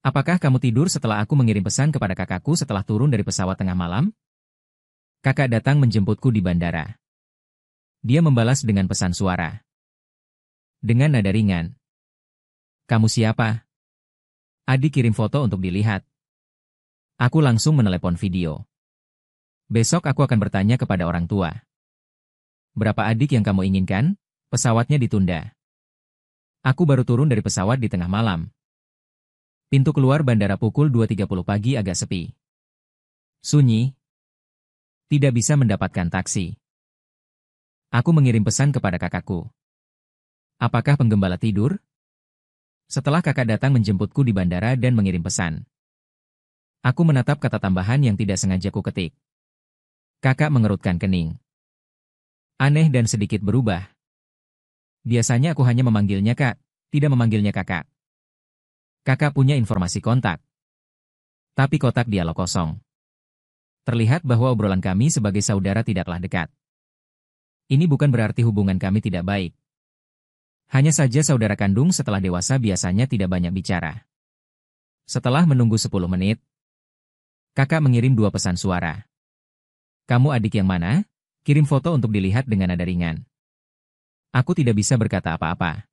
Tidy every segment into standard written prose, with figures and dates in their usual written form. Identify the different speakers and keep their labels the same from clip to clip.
Speaker 1: Apakah kamu tidur setelah aku mengirim pesan kepada kakakku setelah turun dari pesawat tengah malam? Kakak datang menjemputku di bandara. Dia membalas dengan pesan suara. Dengan nada ringan. Kamu siapa? Adik kirim foto untuk dilihat. Aku langsung menelepon video. Besok aku akan bertanya kepada orang tua. Berapa adik yang kamu inginkan? Pesawatnya ditunda. Aku baru turun dari pesawat di tengah malam. Pintu keluar bandara pukul 2.30 pagi agak sepi. Sunyi. Tidak bisa mendapatkan taksi. Aku mengirim pesan kepada kakakku. Apakah penggembala tidur? Setelah kakak datang menjemputku di bandara dan mengirim pesan. Aku menatap kata tambahan yang tidak sengaja ku ketik. Kakak mengerutkan kening. Aneh dan sedikit berubah. Biasanya aku hanya memanggilnya kak, tidak memanggilnya kakak. Kakak punya informasi kontak. Tapi kotak dialog kosong. Terlihat bahwa obrolan kami sebagai saudara tidaklah dekat. Ini bukan berarti hubungan kami tidak baik. Hanya saja saudara kandung setelah dewasa biasanya tidak banyak bicara. Setelah menunggu 10 menit, kakak mengirim 2 pesan suara. Kamu adik yang mana? Kirim foto untuk dilihat dengan nada ringan. Aku tidak bisa berkata apa-apa.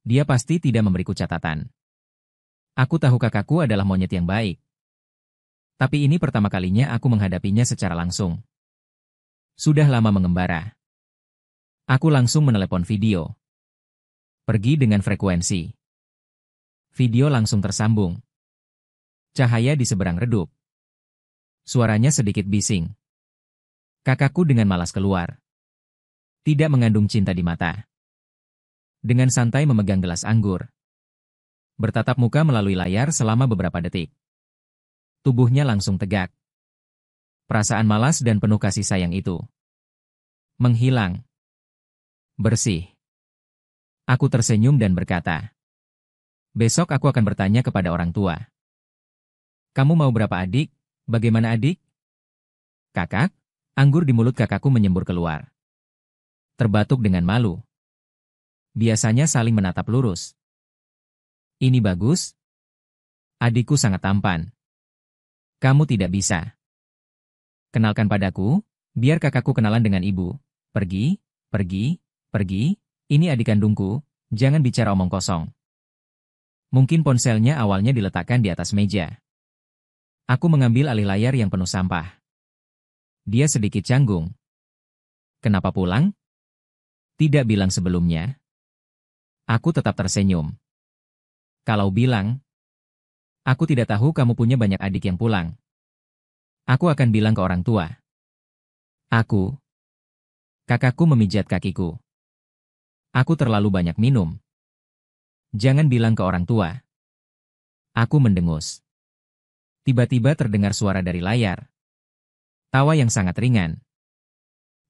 Speaker 1: Dia pasti tidak memberiku catatan. Aku tahu kakakku adalah monyet yang baik. Tapi ini pertama kalinya aku menghadapinya secara langsung. Sudah lama mengembara. Aku langsung menelepon video. Pergi dengan frekuensi. Video langsung tersambung. Cahaya di seberang redup. Suaranya sedikit bising. Kakakku dengan malas keluar. Tidak mengandung cinta di mata. Dengan santai memegang gelas anggur. Bertatap muka melalui layar selama beberapa detik. Tubuhnya langsung tegak. Perasaan malas dan penuh kasih sayang itu menghilang. Bersih. Aku tersenyum dan berkata, besok aku akan bertanya kepada orang tua. Kamu mau berapa adik? Bagaimana adik? Kakak? Anggur di mulut kakakku menyembur keluar. Terbatuk dengan malu. Biasanya saling menatap lurus. Ini bagus. Adikku sangat tampan. Kamu tidak bisa. Kenalkan padaku, biar kakakku kenalan dengan ibu. Pergi, pergi, pergi. Ini adik kandungku, jangan bicara omong kosong. Mungkin ponselnya awalnya diletakkan di atas meja. Aku mengambil alih layar yang penuh sampah. Dia sedikit canggung. Kenapa pulang? Tidak bilang sebelumnya. Aku tetap tersenyum. Kalau bilang, aku tidak tahu kamu punya banyak adik yang pulang. Aku akan bilang ke orang tua. Kakakku memijat kakiku. Aku terlalu banyak minum. Jangan bilang ke orang tua. Aku mendengus. Tiba-tiba terdengar suara dari layar. Tawa yang sangat ringan.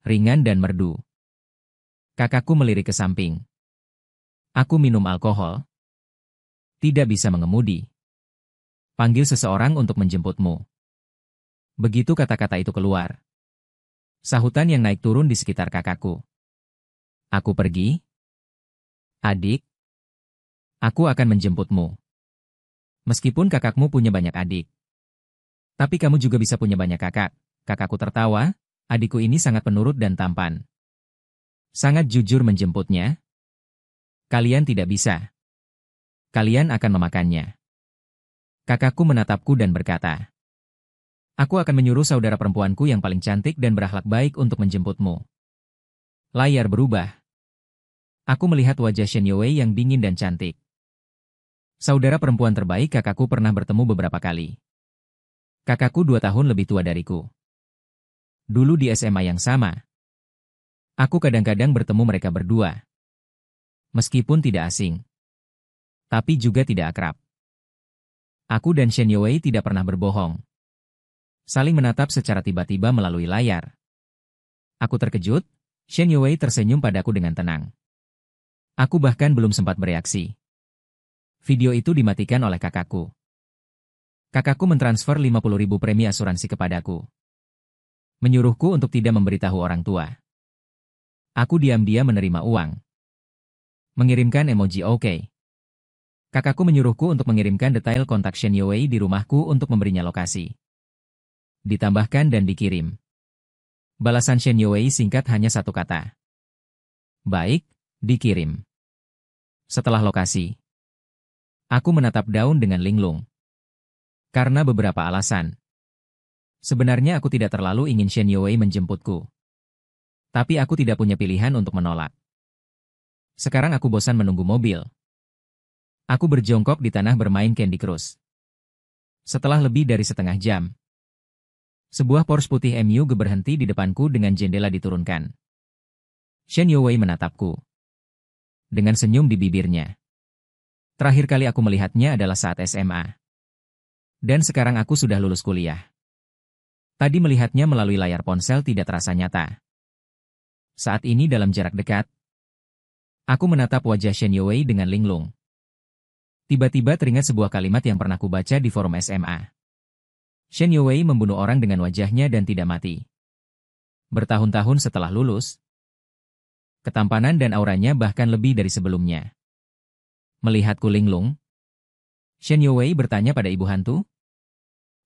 Speaker 1: Ringan dan merdu. Kakakku melirik ke samping. Aku minum alkohol. Tidak bisa mengemudi. Panggil seseorang untuk menjemputmu. Begitu kata-kata itu keluar. Sahutan yang naik turun di sekitar kakakku. Aku pergi. Adik. Aku akan menjemputmu. Meskipun kakakmu punya banyak adik. Tapi kamu juga bisa punya banyak kakak. Kakakku tertawa, adikku ini sangat penurut dan tampan. Sangat jujur menjemputnya. Kalian tidak bisa. Kalian akan memakannya. Kakakku menatapku dan berkata, aku akan menyuruh saudara perempuanku yang paling cantik dan berakhlak baik untuk menjemputmu. Layar berubah. Aku melihat wajah Shen Yue yang dingin dan cantik. Saudara perempuan terbaik kakakku pernah bertemu beberapa kali. Kakakku 2 tahun lebih tua dariku. Dulu di SMA yang sama. Aku kadang-kadang bertemu mereka berdua. Meskipun tidak asing. Tapi juga tidak akrab. Aku dan Shen Yue tidak pernah berbohong. Saling menatap secara tiba-tiba melalui layar. Aku terkejut, Shen Yue tersenyum padaku dengan tenang. Aku bahkan belum sempat bereaksi. Video itu dimatikan oleh kakakku. Kakakku mentransfer 50.000 premi asuransi kepadaku. Menyuruhku untuk tidak memberitahu orang tua. Aku diam-diam menerima uang. Mengirimkan emoji oke. Kakakku menyuruhku untuk mengirimkan detail kontak Shen Yuwei di rumahku untuk memberinya lokasi. Ditambahkan dan dikirim. Balasan Shen Yuwei singkat hanya satu kata. Baik, dikirim. Setelah lokasi, aku menatap daun dengan linglung. Karena beberapa alasan. Sebenarnya aku tidak terlalu ingin Shen Yuwei menjemputku. Tapi aku tidak punya pilihan untuk menolak. Sekarang aku bosan menunggu mobil. Aku berjongkok di tanah bermain Candy Crush. Setelah lebih dari setengah jam, sebuah Porsche putih MU berhenti di depanku dengan jendela diturunkan. Shen Yuwei menatapku. Dengan senyum di bibirnya. Terakhir kali aku melihatnya adalah saat SMA. Dan sekarang aku sudah lulus kuliah. Tadi melihatnya melalui layar ponsel tidak terasa nyata. Saat ini dalam jarak dekat, aku menatap wajah Shen Yuwei dengan linglung. Tiba-tiba teringat sebuah kalimat yang pernah kubaca di forum SMA. Shen Yuwei membunuh orang dengan wajahnya dan tidak mati. Bertahun-tahun setelah lulus, ketampanan dan auranya bahkan lebih dari sebelumnya. Melihatku linglung, Shen Yuwei bertanya pada ibu hantu.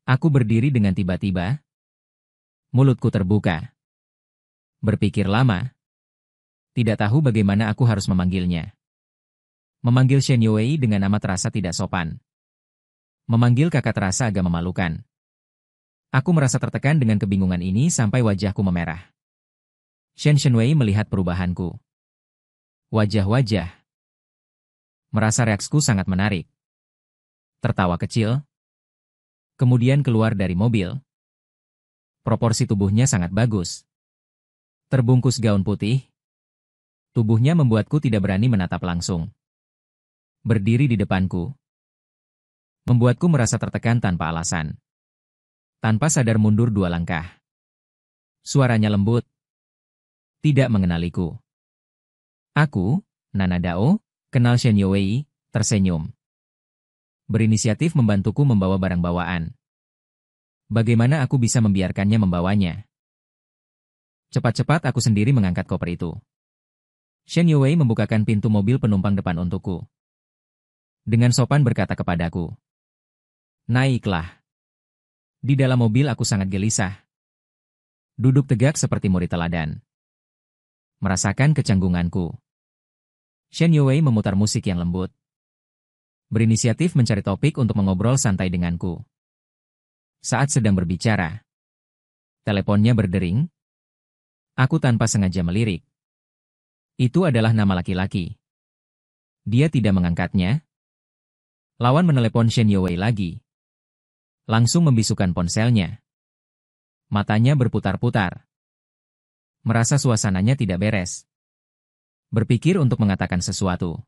Speaker 1: Aku berdiri dengan tiba-tiba. Mulutku terbuka. Berpikir lama. Tidak tahu bagaimana aku harus memanggilnya. Memanggil Shen Yuwei dengan nama terasa tidak sopan. Memanggil kakak terasa agak memalukan. Aku merasa tertekan dengan kebingungan ini sampai wajahku memerah. Shen Yuwei melihat perubahanku. Wajah-wajah. Merasa reaksiku sangat menarik. Tertawa kecil. Kemudian keluar dari mobil. Proporsi tubuhnya sangat bagus. Terbungkus gaun putih. Tubuhnya membuatku tidak berani menatap langsung. Berdiri di depanku. Membuatku merasa tertekan tanpa alasan. Tanpa sadar mundur 2 langkah. Suaranya lembut. Tidak mengenaliku. Aku, Nana Dao, kenal Shen Yuwei, tersenyum. Berinisiatif membantuku membawa barang bawaan. Bagaimana aku bisa membiarkannya membawanya? Cepat-cepat aku sendiri mengangkat koper itu. Shen Yuwei membukakan pintu mobil penumpang depan untukku. Dengan sopan berkata kepadaku. Naiklah. Di dalam mobil aku sangat gelisah. Duduk tegak seperti murid teladan. Merasakan kecanggunganku. Shen Yuwei memutar musik yang lembut. Berinisiatif mencari topik untuk mengobrol santai denganku. Saat sedang berbicara, teleponnya berdering. Aku tanpa sengaja melirik. Itu adalah nama laki-laki. Dia tidak mengangkatnya. Lawan menelepon Shen Yuwei lagi. Langsung membisukan ponselnya. Matanya berputar-putar. Merasa suasananya tidak beres. Berpikir untuk mengatakan sesuatu.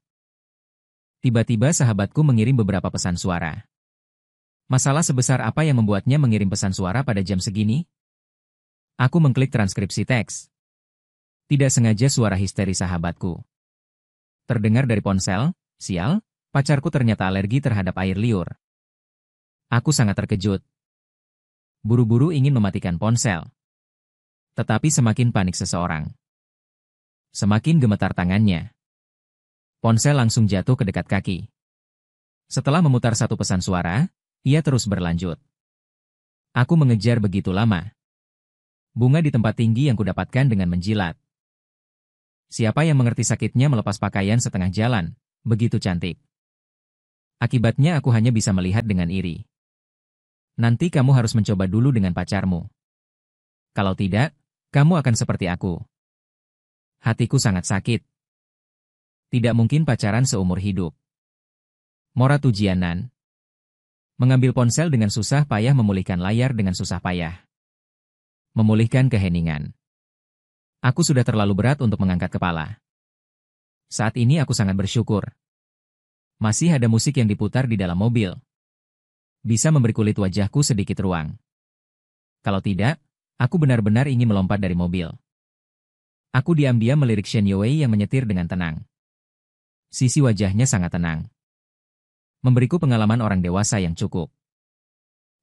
Speaker 1: Tiba-tiba sahabatku mengirim beberapa pesan suara. Masalah sebesar apa yang membuatnya mengirim pesan suara pada jam segini? Aku mengklik transkripsi teks. Tidak sengaja suara histeri sahabatku. Terdengar dari ponsel, sial, pacarku ternyata alergi terhadap air liur. Aku sangat terkejut. Buru-buru ingin mematikan ponsel. Tetapi semakin panik seseorang. Semakin gemetar tangannya. Ponsel langsung jatuh ke dekat kaki. Setelah memutar satu pesan suara, ia terus berlanjut. Aku mengejar begitu lama. Bunga di tempat tinggi yang kudapatkan dengan menjilat. Siapa yang mengerti sakitnya melepas pakaian setengah jalan, begitu cantik. Akibatnya aku hanya bisa melihat dengan iri. Nanti kamu harus mencoba dulu dengan pacarmu. Kalau tidak, kamu akan seperti aku. Hatiku sangat sakit. Tidak mungkin pacaran seumur hidup. Morat ujianan. Mengambil ponsel dengan susah payah, memulihkan layar dengan susah payah. Memulihkan keheningan. Aku sudah terlalu berat untuk mengangkat kepala. Saat ini aku sangat bersyukur. Masih ada musik yang diputar di dalam mobil. Bisa memberi kulit wajahku sedikit ruang. Kalau tidak, aku benar-benar ingin melompat dari mobil. Aku diam-diam melirik Shen Yuwei yang menyetir dengan tenang. Sisi wajahnya sangat tenang. Memberiku pengalaman orang dewasa yang cukup.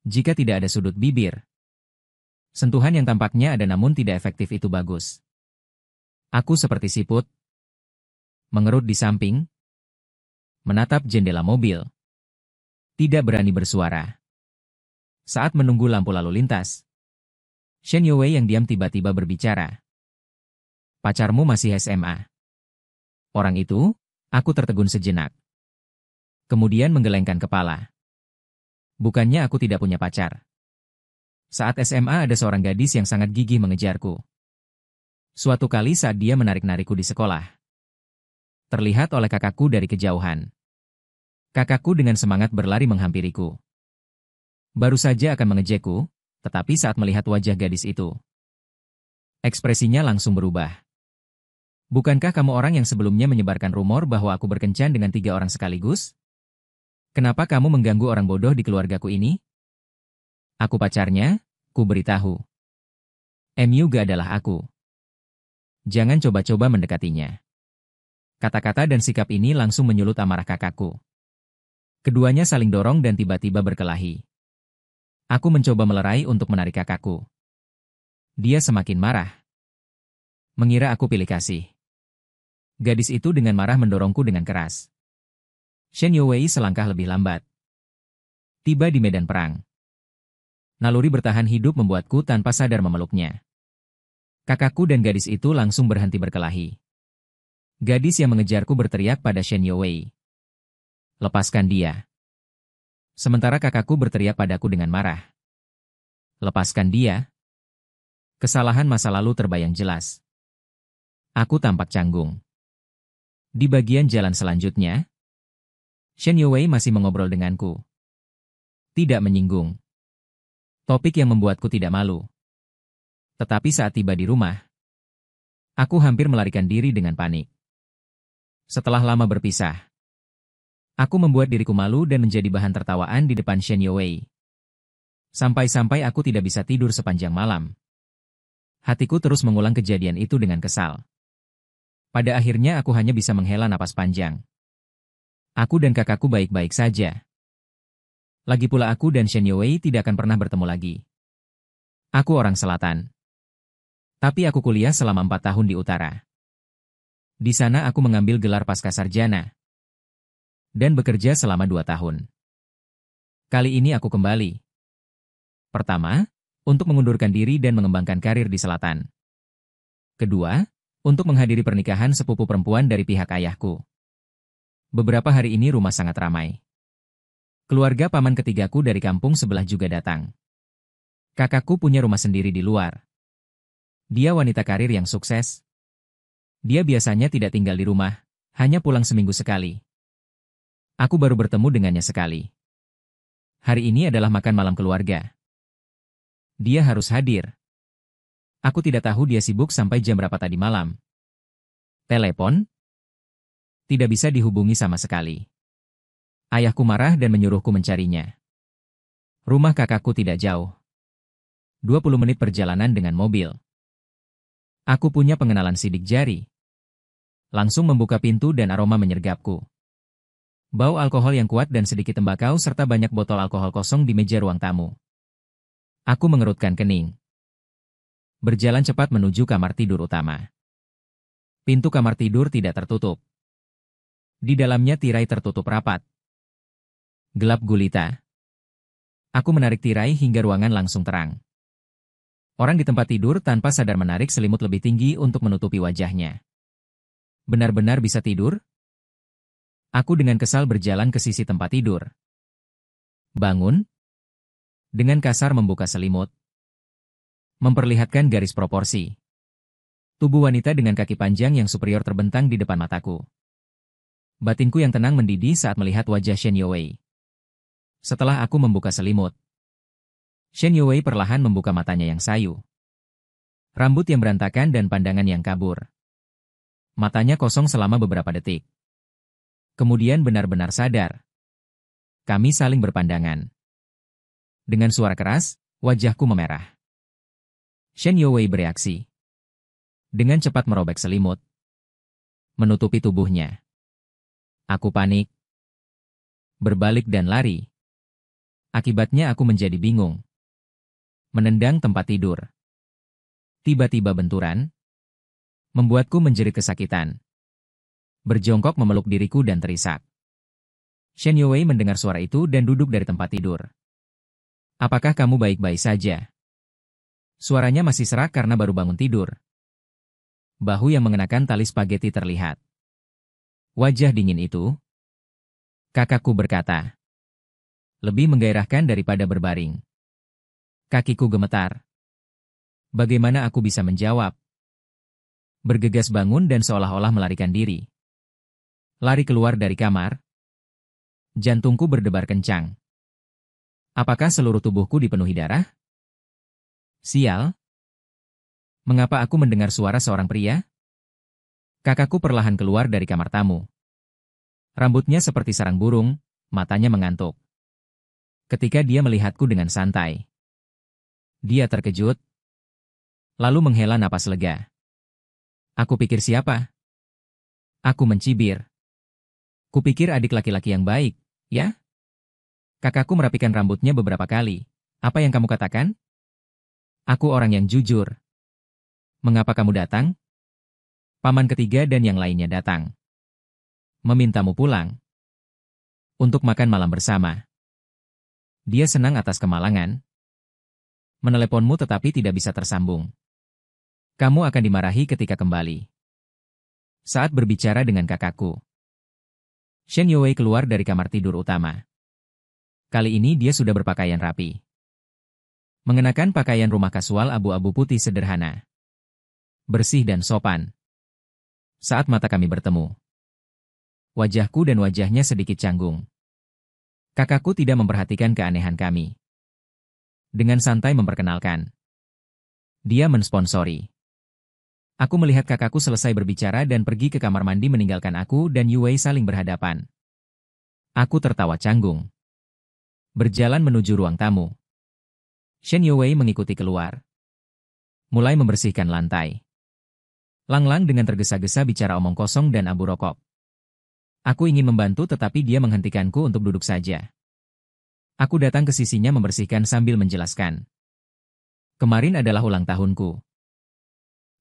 Speaker 1: Jika tidak ada sudut bibir, sentuhan yang tampaknya ada namun tidak efektif itu bagus. Aku seperti siput. Mengerut di samping. menatap jendela mobil. Tidak berani bersuara. Saat menunggu lampu lalu lintas, Shen Youwei yang diam tiba-tiba berbicara. Pacarmu masih SMA. Orang itu, aku tertegun sejenak. Kemudian menggelengkan kepala. Bukannya aku tidak punya pacar. Saat SMA ada seorang gadis yang sangat gigih mengejarku. Suatu kali saat dia menarik-narikku di sekolah. Terlihat oleh kakakku dari kejauhan. Kakakku dengan semangat berlari menghampiriku. Baru saja akan mengejekku, tetapi saat melihat wajah gadis itu, ekspresinya langsung berubah. Bukankah kamu orang yang sebelumnya menyebarkan rumor bahwa aku berkencan dengan 3 orang sekaligus? Kenapa kamu mengganggu orang bodoh di keluargaku ini? Aku pacarnya, ku beritahu. Myuga adalah aku. Jangan coba-coba mendekatinya. Kata-kata dan sikap ini langsung menyulut amarah kakakku. Keduanya saling dorong dan tiba-tiba berkelahi. Aku mencoba melerai untuk menarik kakakku. Dia semakin marah. Mengira aku pilih kasih. Gadis itu dengan marah mendorongku dengan keras. Shen Youwei selangkah lebih lambat. Tiba di medan perang. Naluri bertahan hidup membuatku tanpa sadar memeluknya. Kakakku dan gadis itu langsung berhenti berkelahi. Gadis yang mengejarku berteriak pada Shen Youwei. Lepaskan dia. Sementara kakakku berteriak padaku dengan marah. Lepaskan dia. Kesalahan masa lalu terbayang jelas. Aku tampak canggung. Di bagian jalan selanjutnya, Shen Youwei masih mengobrol denganku. Tidak menyinggung. Topik yang membuatku tidak malu. Tetapi saat tiba di rumah, aku hampir melarikan diri dengan panik. Setelah lama berpisah, aku membuat diriku malu dan menjadi bahan tertawaan di depan Shen Youwei. Sampai-sampai aku tidak bisa tidur sepanjang malam. Hatiku terus mengulang kejadian itu dengan kesal. Pada akhirnya aku hanya bisa menghela napas panjang. Aku dan kakakku baik-baik saja. Lagi pula aku dan Shen Youwei tidak akan pernah bertemu lagi. Aku orang selatan. Tapi aku kuliah selama 4 tahun di utara. Di sana aku mengambil gelar pascasarjana. Dan bekerja selama 2 tahun. Kali ini aku kembali. Pertama, untuk mengundurkan diri dan mengembangkan karir di selatan. Kedua, untuk menghadiri pernikahan sepupu perempuan dari pihak ayahku. Beberapa hari ini rumah sangat ramai. Keluarga paman ketigaku dari kampung sebelah juga datang. Kakakku punya rumah sendiri di luar. Dia wanita karir yang sukses. Dia biasanya tidak tinggal di rumah, hanya pulang seminggu sekali. Aku baru bertemu dengannya sekali. Hari ini adalah makan malam keluarga. Dia harus hadir. Aku tidak tahu dia sibuk sampai jam berapa tadi malam. Telepon? Tidak bisa dihubungi sama sekali. Ayahku marah dan menyuruhku mencarinya. Rumah kakakku tidak jauh. 20 menit perjalanan dengan mobil. Aku punya pengenalan sidik jari. Langsung membuka pintu dan aroma menyergapku. Bau alkohol yang kuat dan sedikit tembakau serta banyak botol alkohol kosong di meja ruang tamu. Aku mengerutkan kening. Berjalan cepat menuju kamar tidur utama. Pintu kamar tidur tidak tertutup. Di dalamnya tirai tertutup rapat. Gelap gulita. Aku menarik tirai hingga ruangan langsung terang. Orang di tempat tidur tanpa sadar menarik selimut lebih tinggi untuk menutupi wajahnya. Benar-benar bisa tidur? Aku dengan kesal berjalan ke sisi tempat tidur. Bangun. Dengan kasar membuka selimut. Memperlihatkan garis proporsi. Tubuh wanita dengan kaki panjang yang superior terbentang di depan mataku. Batinku yang tenang mendidih saat melihat wajah Shen Youwei. Setelah aku membuka selimut, Shen Youwei perlahan membuka matanya yang sayu. Rambut yang berantakan dan pandangan yang kabur. Matanya kosong selama beberapa detik. Kemudian benar-benar sadar. Kami saling berpandangan. Dengan suara keras, wajahku memerah. Shen Youwei bereaksi. Dengan cepat merobek selimut. Menutupi tubuhnya. Aku panik. Berbalik dan lari. Akibatnya aku menjadi bingung. Menendang tempat tidur. Tiba-tiba benturan. Membuatku menjerit kesakitan. Berjongkok memeluk diriku dan terisak. Shen Yuwei mendengar suara itu dan duduk dari tempat tidur. Apakah kamu baik-baik saja? Suaranya masih serak karena baru bangun tidur. Bahu yang mengenakan tali spaghetti terlihat. Wajah dingin itu, kakakku berkata, lebih menggairahkan daripada berbaring. Kakiku gemetar. Bagaimana aku bisa menjawab? Bergegas bangun dan seolah-olah melarikan diri. Lari keluar dari kamar. Jantungku berdebar kencang. Apakah seluruh tubuhku dipenuhi darah? Sial. Mengapa aku mendengar suara seorang pria? Kakakku perlahan keluar dari kamar tamu. Rambutnya seperti sarang burung, matanya mengantuk. Ketika dia melihatku dengan santai, dia terkejut, lalu menghela napas lega. Aku pikir siapa? Aku mencibir. Kupikir adik laki-laki yang baik, ya? Kakakku merapikan rambutnya beberapa kali. Apa yang kamu katakan? Aku orang yang jujur. Mengapa kamu datang? Paman ketiga dan yang lainnya datang. Memintamu pulang. Untuk makan malam bersama. Dia senang atas kemalangan. Meneleponmu tetapi tidak bisa tersambung. Kamu akan dimarahi ketika kembali. Saat berbicara dengan kakakku, Shen Yuwei keluar dari kamar tidur utama. Kali ini dia sudah berpakaian rapi. Mengenakan pakaian rumah kasual abu-abu putih sederhana. Bersih dan sopan. Saat mata kami bertemu, wajahku dan wajahnya sedikit canggung. Kakakku tidak memperhatikan keanehan kami. Dengan santai memperkenalkan. Dia mensponsori. Aku melihat kakakku selesai berbicara dan pergi ke kamar mandi meninggalkan aku dan Yuwei saling berhadapan. Aku tertawa canggung. Berjalan menuju ruang tamu. Shen Yuwei mengikuti keluar. Mulai membersihkan lantai. Lang-Lang dengan tergesa-gesa bicara omong kosong dan abu rokok. Aku ingin membantu tetapi dia menghentikanku untuk duduk saja. Aku datang ke sisinya membersihkan sambil menjelaskan. Kemarin adalah ulang tahunku.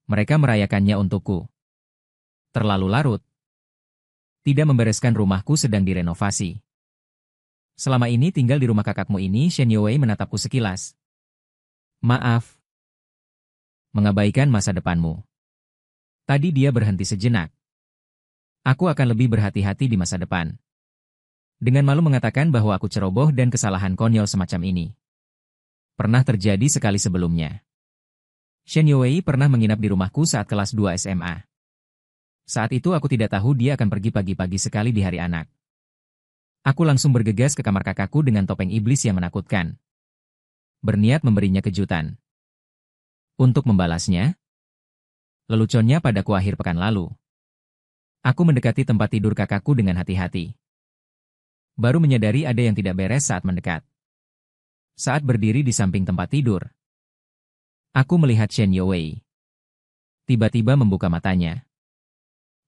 Speaker 1: Mereka merayakannya untukku. Terlalu larut. Tidak membereskan rumahku sedang direnovasi. Selama ini tinggal di rumah kakakmu ini, Shen Yuwei menatapku sekilas. Maaf. Mengabaikan masa depanmu. Tadi dia berhenti sejenak. Aku akan lebih berhati-hati di masa depan. Dengan malu mengatakan bahwa aku ceroboh dan kesalahan konyol semacam ini. Pernah terjadi sekali sebelumnya. Shen Yuwei pernah menginap di rumahku saat kelas 2 SMA. Saat itu aku tidak tahu dia akan pergi pagi-pagi sekali di hari anak. Aku langsung bergegas ke kamar kakakku dengan topeng iblis yang menakutkan. Berniat memberinya kejutan. Untuk membalasnya, leluconnya padaku akhir pekan lalu. Aku mendekati tempat tidur kakakku dengan hati-hati. Baru menyadari ada yang tidak beres saat mendekat. Saat berdiri di samping tempat tidur, aku melihat Shen Yuwei. Tiba-tiba membuka matanya.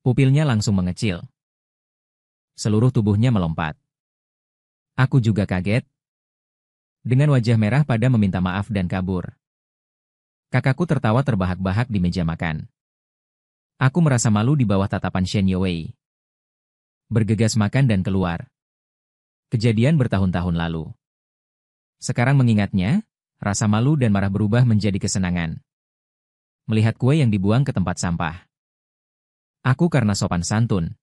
Speaker 1: Pupilnya langsung mengecil. Seluruh tubuhnya melompat. Aku juga kaget. Dengan wajah merah pada meminta maaf dan kabur. Kakakku tertawa terbahak-bahak di meja makan. Aku merasa malu di bawah tatapan Shen Yuwei. Bergegas makan dan keluar. Kejadian bertahun-tahun lalu. Sekarang mengingatnya, rasa malu dan marah berubah menjadi kesenangan. Melihat kue yang dibuang ke tempat sampah. Aku karena sopan santun.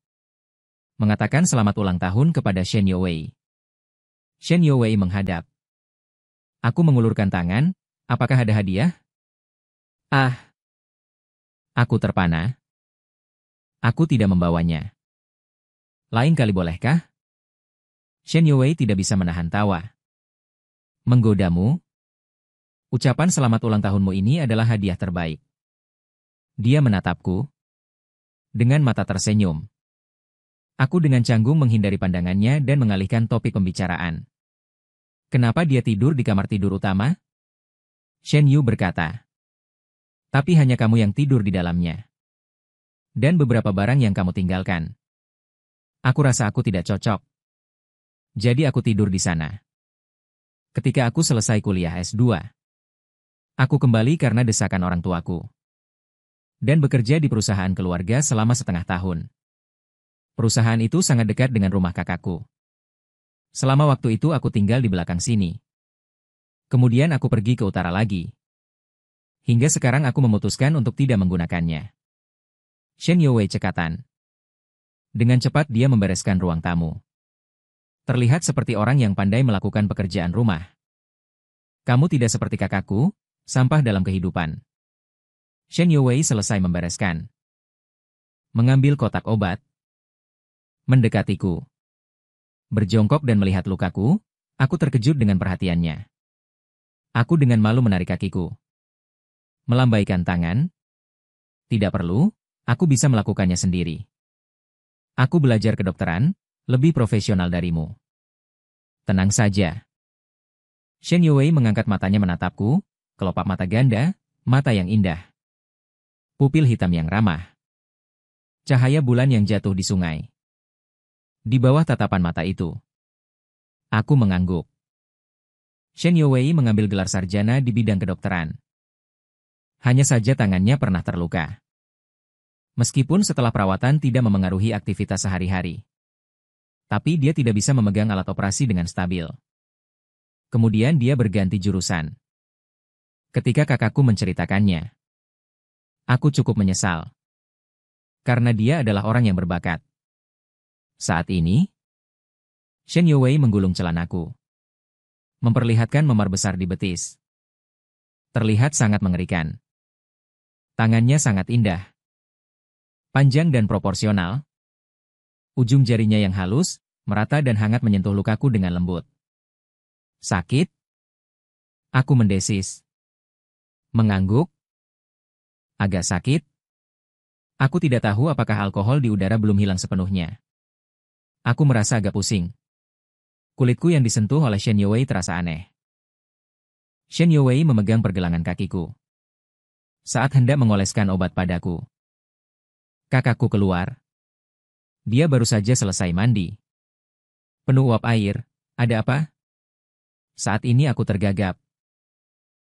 Speaker 1: Mengatakan selamat ulang tahun kepada Shen Yuwei. Shen Yuwei menghadap. Aku mengulurkan tangan, apakah ada hadiah? Ah. Aku terpana. Aku tidak membawanya. Lain kali bolehkah? Shen Yuwei tidak bisa menahan tawa. Menggodamu? Ucapan selamat ulang tahunmu ini adalah hadiah terbaik. Dia menatapku. Dengan mata tersenyum. Aku dengan canggung menghindari pandangannya dan mengalihkan topik pembicaraan. Kenapa dia tidur di kamar tidur utama? Shen Yu berkata. Tapi hanya kamu yang tidur di dalamnya. Dan beberapa barang yang kamu tinggalkan. Aku rasa aku tidak cocok. Jadi aku tidur di sana. Ketika aku selesai kuliah S2, aku kembali karena desakan orang tuaku. Dan bekerja di perusahaan keluarga selama setengah tahun. Perusahaan itu sangat dekat dengan rumah kakakku. Selama waktu itu aku tinggal di belakang sini. Kemudian aku pergi ke utara lagi. Hingga sekarang aku memutuskan untuk tidak menggunakannya. Shen Youwei cekatan. Dengan cepat dia membereskan ruang tamu. Terlihat seperti orang yang pandai melakukan pekerjaan rumah. Kamu tidak seperti kakakku, sampah dalam kehidupan. Shen Youwei selesai membereskan. Mengambil kotak obat. Mendekatiku. Berjongkok dan melihat lukaku, aku terkejut dengan perhatiannya. Aku dengan malu menarik kakiku. Melambaikan tangan. Tidak perlu, aku bisa melakukannya sendiri. Aku belajar kedokteran, lebih profesional darimu. Tenang saja. Shen Youwei mengangkat matanya menatapku, kelopak mata ganda, mata yang indah. Pupil hitam yang ramah. Cahaya bulan yang jatuh di sungai. Di bawah tatapan mata itu, aku mengangguk. Shen Youwei mengambil gelar sarjana di bidang kedokteran. Hanya saja tangannya pernah terluka. Meskipun setelah perawatan tidak memengaruhi aktivitas sehari-hari. Tapi dia tidak bisa memegang alat operasi dengan stabil. Kemudian dia berganti jurusan. Ketika kakakku menceritakannya, aku cukup menyesal. Karena dia adalah orang yang berbakat. Saat ini, Shen Youwei menggulung celanaku. Memperlihatkan memar besar di betis. Terlihat sangat mengerikan. Tangannya sangat indah. Panjang dan proporsional. Ujung jarinya yang halus, merata dan hangat menyentuh lukaku dengan lembut. Sakit? Aku mendesis. Mengangguk? Agak sakit? Aku tidak tahu apakah alkohol di udara belum hilang sepenuhnya. Aku merasa agak pusing. Kulitku yang disentuh oleh Shen Youwei terasa aneh. Shen Youwei memegang pergelangan kakiku. Saat hendak mengoleskan obat padaku. Kakakku keluar. Dia baru saja selesai mandi. Penuh uap air. Ada apa? Saat ini aku tergagap.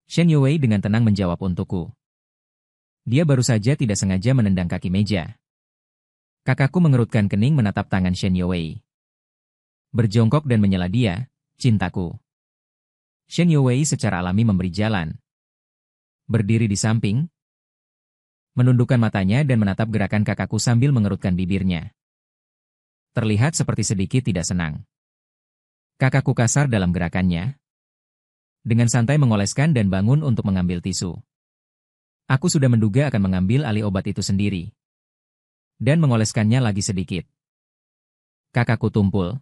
Speaker 1: Shen Youwei dengan tenang menjawab untukku. Dia baru saja tidak sengaja menendang kaki meja. Kakakku mengerutkan kening menatap tangan Shen Youwei. Berjongkok dan menyela dia, cintaku. Shen Youwei secara alami memberi jalan. Berdiri di samping. Menundukkan matanya dan menatap gerakan kakakku sambil mengerutkan bibirnya. Terlihat seperti sedikit tidak senang. Kakakku kasar dalam gerakannya. Dengan santai mengoleskan dan bangun untuk mengambil tisu. Aku sudah menduga akan mengambil alih obat itu sendiri. Dan mengoleskannya lagi sedikit. Kakakku tumpul.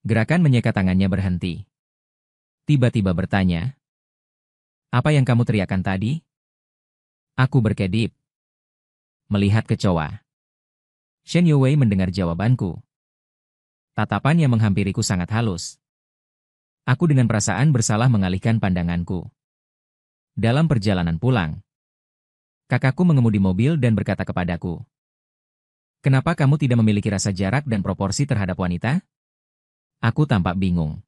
Speaker 1: Gerakan menyeka tangannya berhenti. Tiba-tiba bertanya. Apa yang kamu teriakkan tadi? Aku berkedip. Melihat kecoa. Shen Youwei mendengar jawabanku. Tatapan yang menghampiriku sangat halus. Aku dengan perasaan bersalah mengalihkan pandanganku. Dalam perjalanan pulang, kakakku mengemudi mobil dan berkata kepadaku. Kenapa kamu tidak memiliki rasa jarak dan proporsi terhadap wanita? Aku tampak bingung.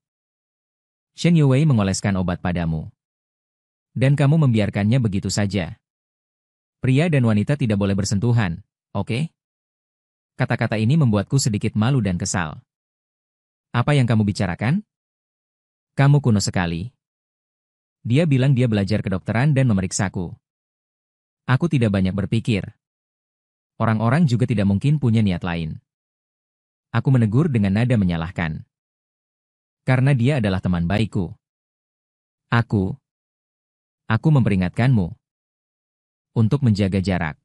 Speaker 1: Shen Youwei mengoleskan obat padamu. Dan kamu membiarkannya begitu saja. Pria dan wanita tidak boleh bersentuhan, oke? Kata-kata ini membuatku sedikit malu dan kesal. Apa yang kamu bicarakan? Kamu kuno sekali. Dia bilang dia belajar kedokteran dan memeriksaku. Aku tidak banyak berpikir. Orang-orang juga tidak mungkin punya niat lain. Aku menegur dengan nada menyalahkan. Karena dia adalah teman baikku. Aku memperingatkanmu. Untuk menjaga jarak.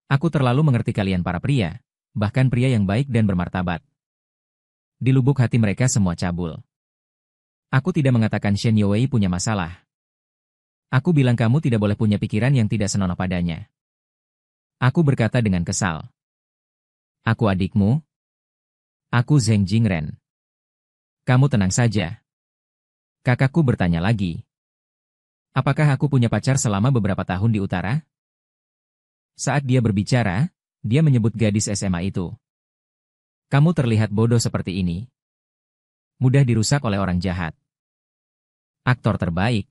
Speaker 1: Aku terlalu mengerti kalian para pria, bahkan pria yang baik dan bermartabat. Di lubuk hati mereka semua cabul. Aku tidak mengatakan Shen Youwei punya masalah. Aku bilang kamu tidak boleh punya pikiran yang tidak senonoh padanya. Aku berkata dengan kesal. Aku adikmu. Aku Zheng Jingren. Kamu tenang saja. Kakakku bertanya lagi. Apakah aku punya pacar selama beberapa tahun di utara? Saat dia berbicara, dia menyebut gadis SMA itu. Kamu terlihat bodoh seperti ini. Mudah dirusak oleh orang jahat. Aktor terbaik.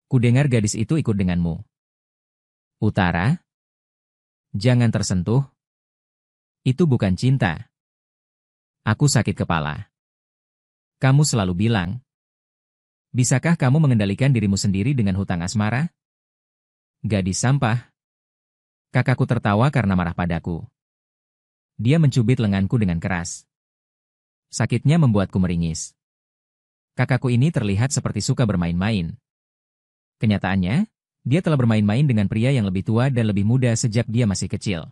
Speaker 1: Kudengar gadis itu ikut denganmu. Utara? Jangan tersentuh. Itu bukan cinta. Aku sakit kepala. Kamu selalu bilang, bisakah kamu mengendalikan dirimu sendiri dengan hutang asmara? Gadis sampah. Kakakku tertawa karena marah padaku. Dia mencubit lenganku dengan keras. Sakitnya membuatku meringis. Kakakku ini terlihat seperti suka bermain-main. Kenyataannya, dia telah bermain-main dengan pria yang lebih tua dan lebih muda sejak dia masih kecil.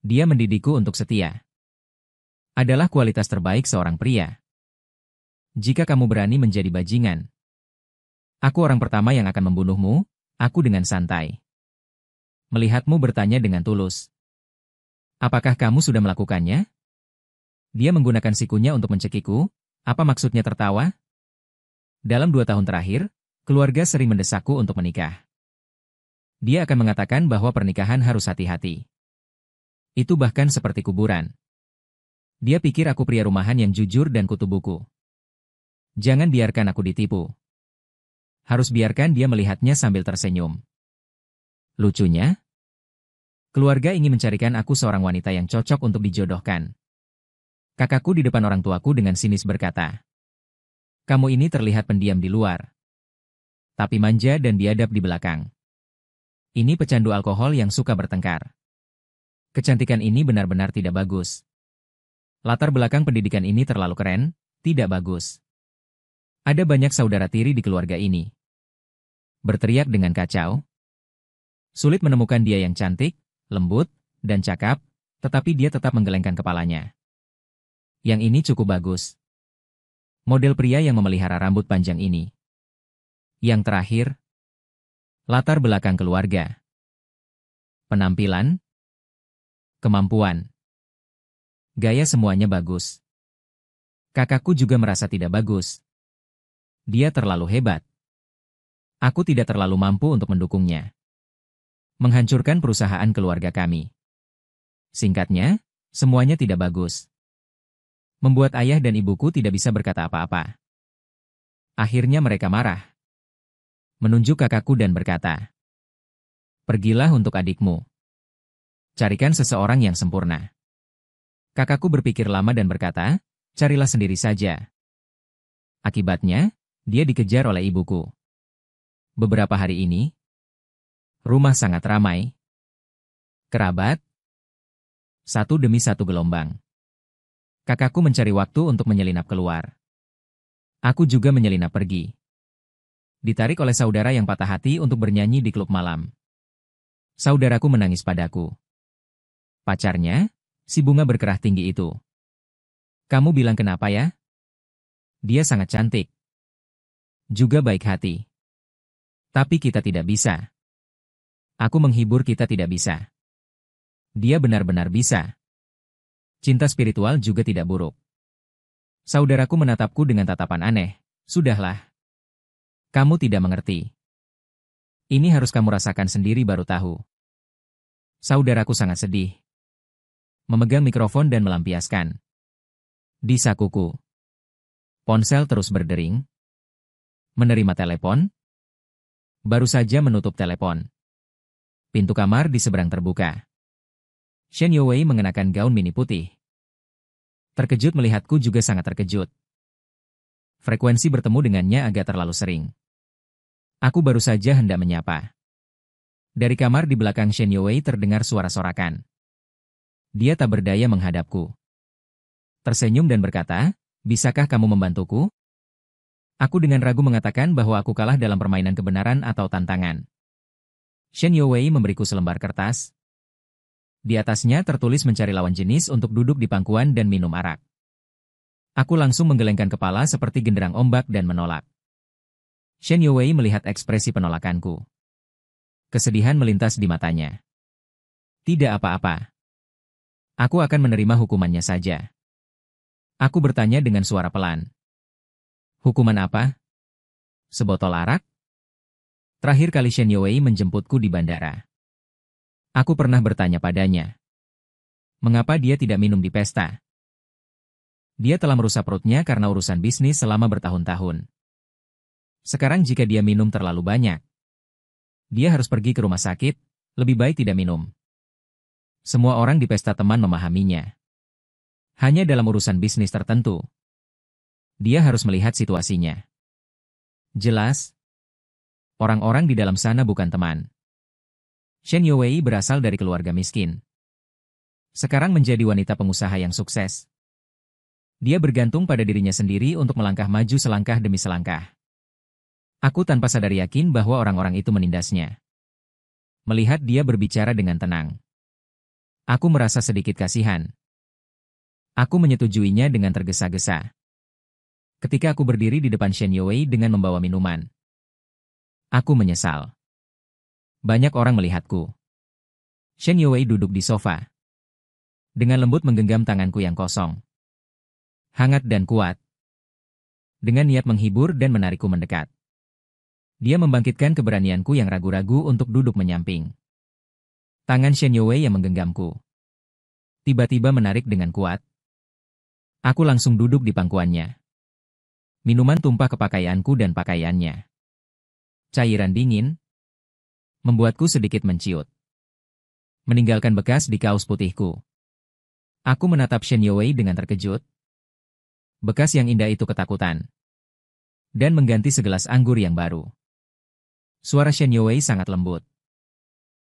Speaker 1: Dia mendidikku untuk setia. Adalah kualitas terbaik seorang pria. Jika kamu berani menjadi bajingan, aku orang pertama yang akan membunuhmu, aku dengan santai. Melihatmu bertanya dengan tulus. Apakah kamu sudah melakukannya? Dia menggunakan sikunya untuk mencekikku, apa maksudnya tertawa? Dalam 2 tahun terakhir, keluarga sering mendesakku untuk menikah. Dia akan mengatakan bahwa pernikahan harus hati-hati. Itu bahkan seperti kuburan. Dia pikir aku pria rumahan yang jujur dan kutu buku. Jangan biarkan aku ditipu. Harus biarkan dia melihatnya sambil tersenyum. Lucunya, keluarga ingin mencarikan aku seorang wanita yang cocok untuk dijodohkan. Kakakku di depan orang tuaku dengan sinis berkata, kamu ini terlihat pendiam di luar, tapi manja dan biadab di belakang. Ini pecandu alkohol yang suka bertengkar. Kecantikan ini benar-benar tidak bagus. Latar belakang pendidikan ini terlalu keren, tidak bagus. Ada banyak saudara tiri di keluarga ini. Berteriak dengan kacau. Sulit menemukan dia yang cantik, lembut, dan cakap, tetapi dia tetap menggelengkan kepalanya. Yang ini cukup bagus. Model pria yang memelihara rambut panjang ini. Yang terakhir, latar belakang keluarga. Penampilan, kemampuan. Gaya semuanya bagus. Kakakku juga merasa tidak bagus. Dia terlalu hebat. Aku tidak terlalu mampu untuk mendukungnya. Menghancurkan perusahaan keluarga kami. Singkatnya, semuanya tidak bagus. Membuat ayah dan ibuku tidak bisa berkata apa-apa. Akhirnya mereka marah. Menunjuk kakakku dan berkata, pergilah untuk adikmu. Carikan seseorang yang sempurna. Kakakku berpikir lama dan berkata, carilah sendiri saja. Akibatnya, dia dikejar oleh ibuku. Beberapa hari ini, rumah sangat ramai. Kerabat, satu demi satu gelombang. Kakakku mencari waktu untuk menyelinap keluar. Aku juga menyelinap pergi. Ditarik oleh saudara yang patah hati untuk bernyanyi di klub malam. Saudaraku menangis padaku. Pacarnya, si bunga berkerah tinggi itu. Kamu bilang kenapa ya? Dia sangat cantik. Juga baik hati. Tapi kita tidak bisa. Aku menghibur kita tidak bisa. Dia benar-benar bisa. Cinta spiritual juga tidak buruk. Saudaraku menatapku dengan tatapan aneh. Sudahlah. Kamu tidak mengerti. Ini harus kamu rasakan sendiri baru tahu. Saudaraku sangat sedih. Memegang mikrofon dan melampiaskan. Di sakuku. Ponsel terus berdering. Menerima telepon. Baru saja menutup telepon. Pintu kamar di seberang terbuka. Shen Youwei mengenakan gaun mini putih. Terkejut melihatku juga sangat terkejut. Frekuensi bertemu dengannya agak terlalu sering. Aku baru saja hendak menyapa. Dari kamar di belakang Shen Youwei terdengar suara sorakan. Dia tak berdaya menghadapku. Tersenyum dan berkata, bisakah kamu membantuku? Aku dengan ragu mengatakan bahwa aku kalah dalam permainan kebenaran atau tantangan. Shen Youwei memberiku selembar kertas. Di atasnya tertulis mencari lawan jenis untuk duduk di pangkuan dan minum arak. Aku langsung menggelengkan kepala seperti genderang ombak dan menolak. Shen Youwei melihat ekspresi penolakanku. Kesedihan melintas di matanya. Tidak apa-apa. Aku akan menerima hukumannya saja. Aku bertanya dengan suara pelan. Hukuman apa? Sebotol arak? Terakhir kali Shen Youwei menjemputku di bandara. Aku pernah bertanya padanya. Mengapa dia tidak minum di pesta? Dia telah merusak perutnya karena urusan bisnis selama bertahun-tahun. Sekarang jika dia minum terlalu banyak, dia harus pergi ke rumah sakit, lebih baik tidak minum. Semua orang di pesta teman memahaminya. Hanya dalam urusan bisnis tertentu. Dia harus melihat situasinya. Jelas, orang-orang di dalam sana bukan teman. Shen Youwei berasal dari keluarga miskin. Sekarang menjadi wanita pengusaha yang sukses. Dia bergantung pada dirinya sendiri untuk melangkah maju selangkah demi selangkah. Aku tanpa sadar yakin bahwa orang-orang itu menindasnya. Melihat dia berbicara dengan tenang, aku merasa sedikit kasihan. Aku menyetujuinya dengan tergesa-gesa. Ketika aku berdiri di depan Shen Youwei dengan membawa minuman, aku menyesal. Banyak orang melihatku. Shen Youwei duduk di sofa. Dengan lembut menggenggam tanganku yang kosong. Hangat dan kuat. Dengan niat menghibur dan menarikku mendekat. Dia membangkitkan keberanianku yang ragu-ragu untuk duduk menyamping. Tangan Shen Youwei yang menggenggamku tiba-tiba menarik dengan kuat. Aku langsung duduk di pangkuannya. Minuman tumpah ke pakaianku dan pakaiannya. Cairan dingin membuatku sedikit menciut, meninggalkan bekas di kaos putihku. Aku menatap Shen Youwei dengan terkejut. Bekas yang indah itu ketakutan. Dan mengganti segelas anggur yang baru. Suara Shen Youwei sangat lembut.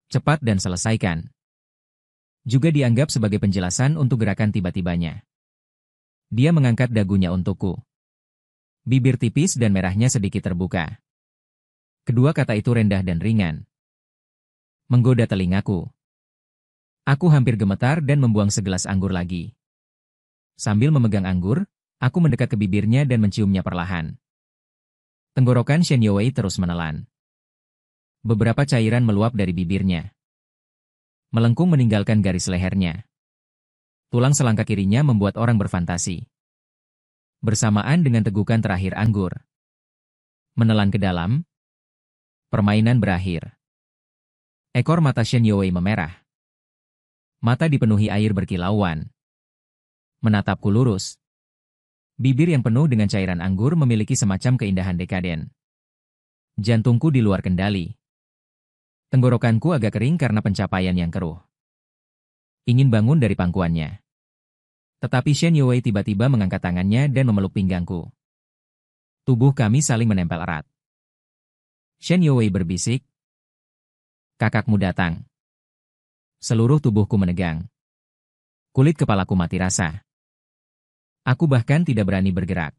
Speaker 1: Cepat dan selesaikan. Juga dianggap sebagai penjelasan untuk gerakan tiba-tibanya. Dia mengangkat dagunya untukku. Bibir tipis dan merahnya sedikit terbuka. Kedua kata itu rendah dan ringan. Menggoda telingaku. Aku hampir gemetar dan membuang segelas anggur lagi. Sambil memegang anggur, aku mendekat ke bibirnya dan menciumnya perlahan. Tenggorokan Shen Youwei terus menelan. Beberapa cairan meluap dari bibirnya. Melengkung meninggalkan garis lehernya. Tulang selangkah kirinya membuat orang berfantasi. Bersamaan dengan tegukan terakhir anggur. Menelan ke dalam. Permainan berakhir. Ekor mata Shen Youwei memerah. Mata dipenuhi air berkilauan. Menatapku lurus. Bibir yang penuh dengan cairan anggur memiliki semacam keindahan dekaden. Jantungku di luar kendali. Tenggorokanku agak kering karena pencapaian yang keruh. Ingin bangun dari pangkuannya. Tetapi Shen Youwei tiba-tiba mengangkat tangannya dan memeluk pinggangku. Tubuh kami saling menempel erat. Shen Youwei berbisik. Kakakmu datang. Seluruh tubuhku menegang. Kulit kepalaku mati rasa. Aku bahkan tidak berani bergerak.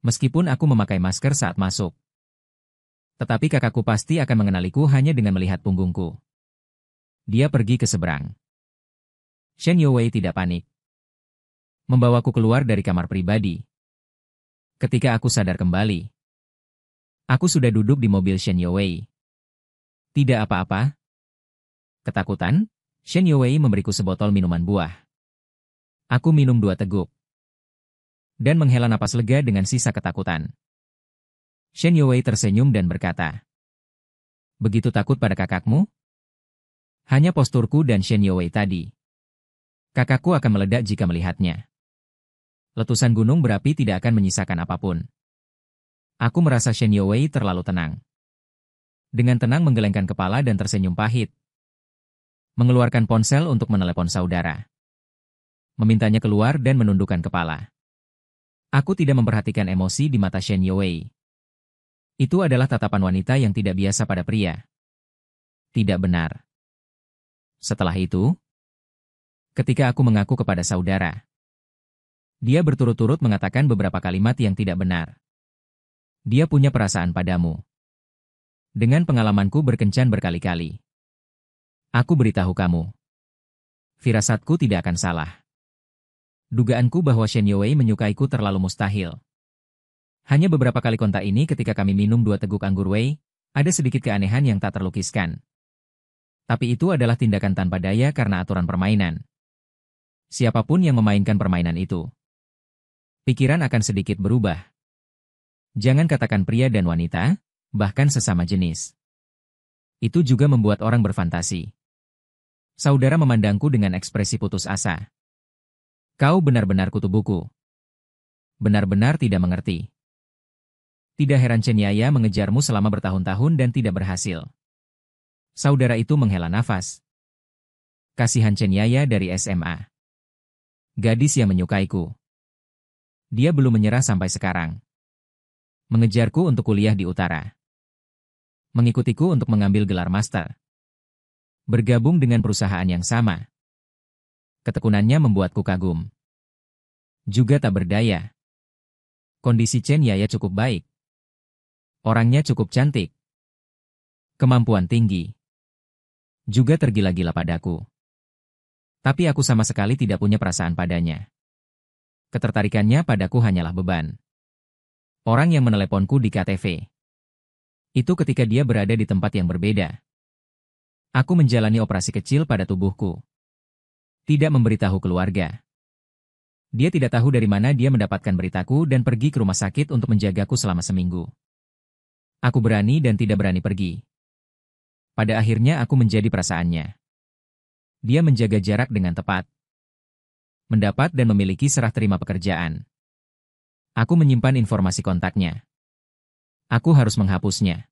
Speaker 1: Meskipun aku memakai masker saat masuk. Tetapi kakakku pasti akan mengenaliku hanya dengan melihat punggungku. Dia pergi ke seberang. Shen Youwei tidak panik. Membawaku keluar dari kamar pribadi. Ketika aku sadar kembali, aku sudah duduk di mobil Shen Youwei. Tidak apa-apa. Ketakutan, Shen Youwei memberiku sebotol minuman buah. Aku minum 2 teguk. Dan menghela napas lega dengan sisa ketakutan. Shen Youwei tersenyum dan berkata, "Begitu takut pada kakakmu?" Hanya posturku dan Shen Youwei tadi. Kakakku akan meledak jika melihatnya. Letusan gunung berapi tidak akan menyisakan apapun. Aku merasa Shen Youwei terlalu tenang. Dengan tenang menggelengkan kepala dan tersenyum pahit. Mengeluarkan ponsel untuk menelepon saudara. Memintanya keluar dan menundukkan kepala. Aku tidak memperhatikan emosi di mata Shen Youwei. Itu adalah tatapan wanita yang tidak biasa pada pria. Tidak benar. Setelah itu, ketika aku mengaku kepada saudara, dia berturut-turut mengatakan beberapa kalimat yang tidak benar. Dia punya perasaan padamu. Dengan pengalamanku berkencan berkali-kali. Aku beritahu kamu. Firasatku tidak akan salah. Dugaanku bahwa Shen Youwei menyukaiku terlalu mustahil. Hanya beberapa kali kontak ini ketika kami minum 2 teguk anggur wei, ada sedikit keanehan yang tak terlukiskan. Tapi itu adalah tindakan tanpa daya karena aturan permainan. Siapapun yang memainkan permainan itu, pikiran akan sedikit berubah. Jangan katakan pria dan wanita, bahkan sesama jenis. Itu juga membuat orang berfantasi. Saudara memandangku dengan ekspresi putus asa. Kau benar-benar kutu buku. Benar-benar tidak mengerti. Tidak heran Chen Yaya mengejarmu selama bertahun-tahun dan tidak berhasil. Saudara itu menghela nafas. Kasihan Chen Yaya dari SMA. Gadis yang menyukaiku. Dia belum menyerah sampai sekarang. Mengejarku untuk kuliah di utara. Mengikutiku untuk mengambil gelar master. Bergabung dengan perusahaan yang sama. Ketekunannya membuatku kagum. Juga tak berdaya. Kondisi Chen Yaya cukup baik. Orangnya cukup cantik. Kemampuan tinggi. Juga tergila-gila padaku. Tapi aku sama sekali tidak punya perasaan padanya. Ketertarikannya padaku hanyalah beban. Orang yang meneleponku di KTV. Itu ketika dia berada di tempat yang berbeda. Aku menjalani operasi kecil pada tubuhku. Tidak memberitahu keluarga. Dia tidak tahu dari mana dia mendapatkan beritaku dan pergi ke rumah sakit untuk menjagaku selama seminggu. Aku berani dan tidak berani pergi. Pada akhirnya aku menjadi perasaannya. Dia menjaga jarak dengan tepat. Mendapat dan memiliki serah terima pekerjaan. Aku menyimpan informasi kontaknya. Aku harus menghapusnya.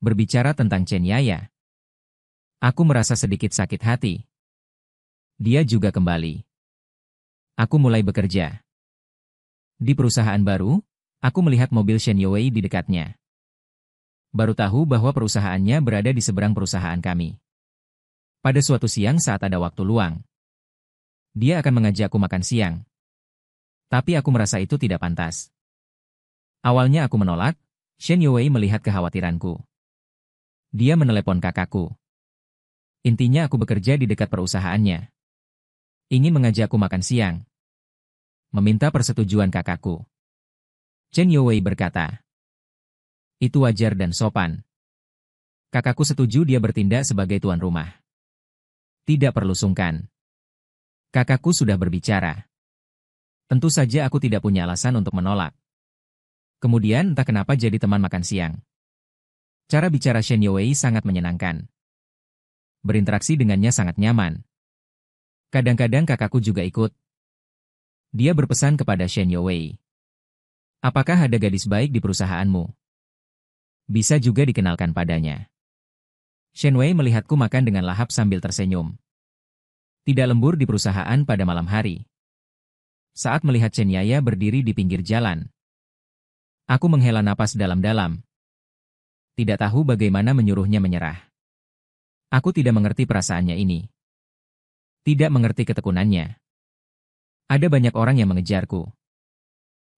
Speaker 1: Berbicara tentang Chen Yaya. Aku merasa sedikit sakit hati. Dia juga kembali. Aku mulai bekerja. Di perusahaan baru, aku melihat mobil Shen Youwei di dekatnya. Baru tahu bahwa perusahaannya berada di seberang perusahaan kami. Pada suatu siang saat ada waktu luang, dia akan mengajakku makan siang. Tapi aku merasa itu tidak pantas. Awalnya aku menolak, Shen Youwei melihat kekhawatiranku. Dia menelepon kakakku. Intinya aku bekerja di dekat perusahaannya. Ingin mengajakku makan siang. Meminta persetujuan kakakku. Chen Youwei berkata, itu wajar dan sopan. Kakakku setuju dia bertindak sebagai tuan rumah. Tidak perlu sungkan. Kakakku sudah berbicara. Tentu saja aku tidak punya alasan untuk menolak. Kemudian entah kenapa jadi teman makan siang. Cara bicara Shen Youwei sangat menyenangkan. Berinteraksi dengannya sangat nyaman. Kadang-kadang kakakku juga ikut. Dia berpesan kepada Shen Youwei. Apakah ada gadis baik di perusahaanmu? Bisa juga dikenalkan padanya. Shen Wei melihatku makan dengan lahap sambil tersenyum. Tidak lembur di perusahaan pada malam hari. Saat melihat Chen Yaya berdiri di pinggir jalan, aku menghela napas dalam-dalam. Tidak tahu bagaimana menyuruhnya menyerah. Aku tidak mengerti perasaannya ini. Tidak mengerti ketekunannya. Ada banyak orang yang mengejarku.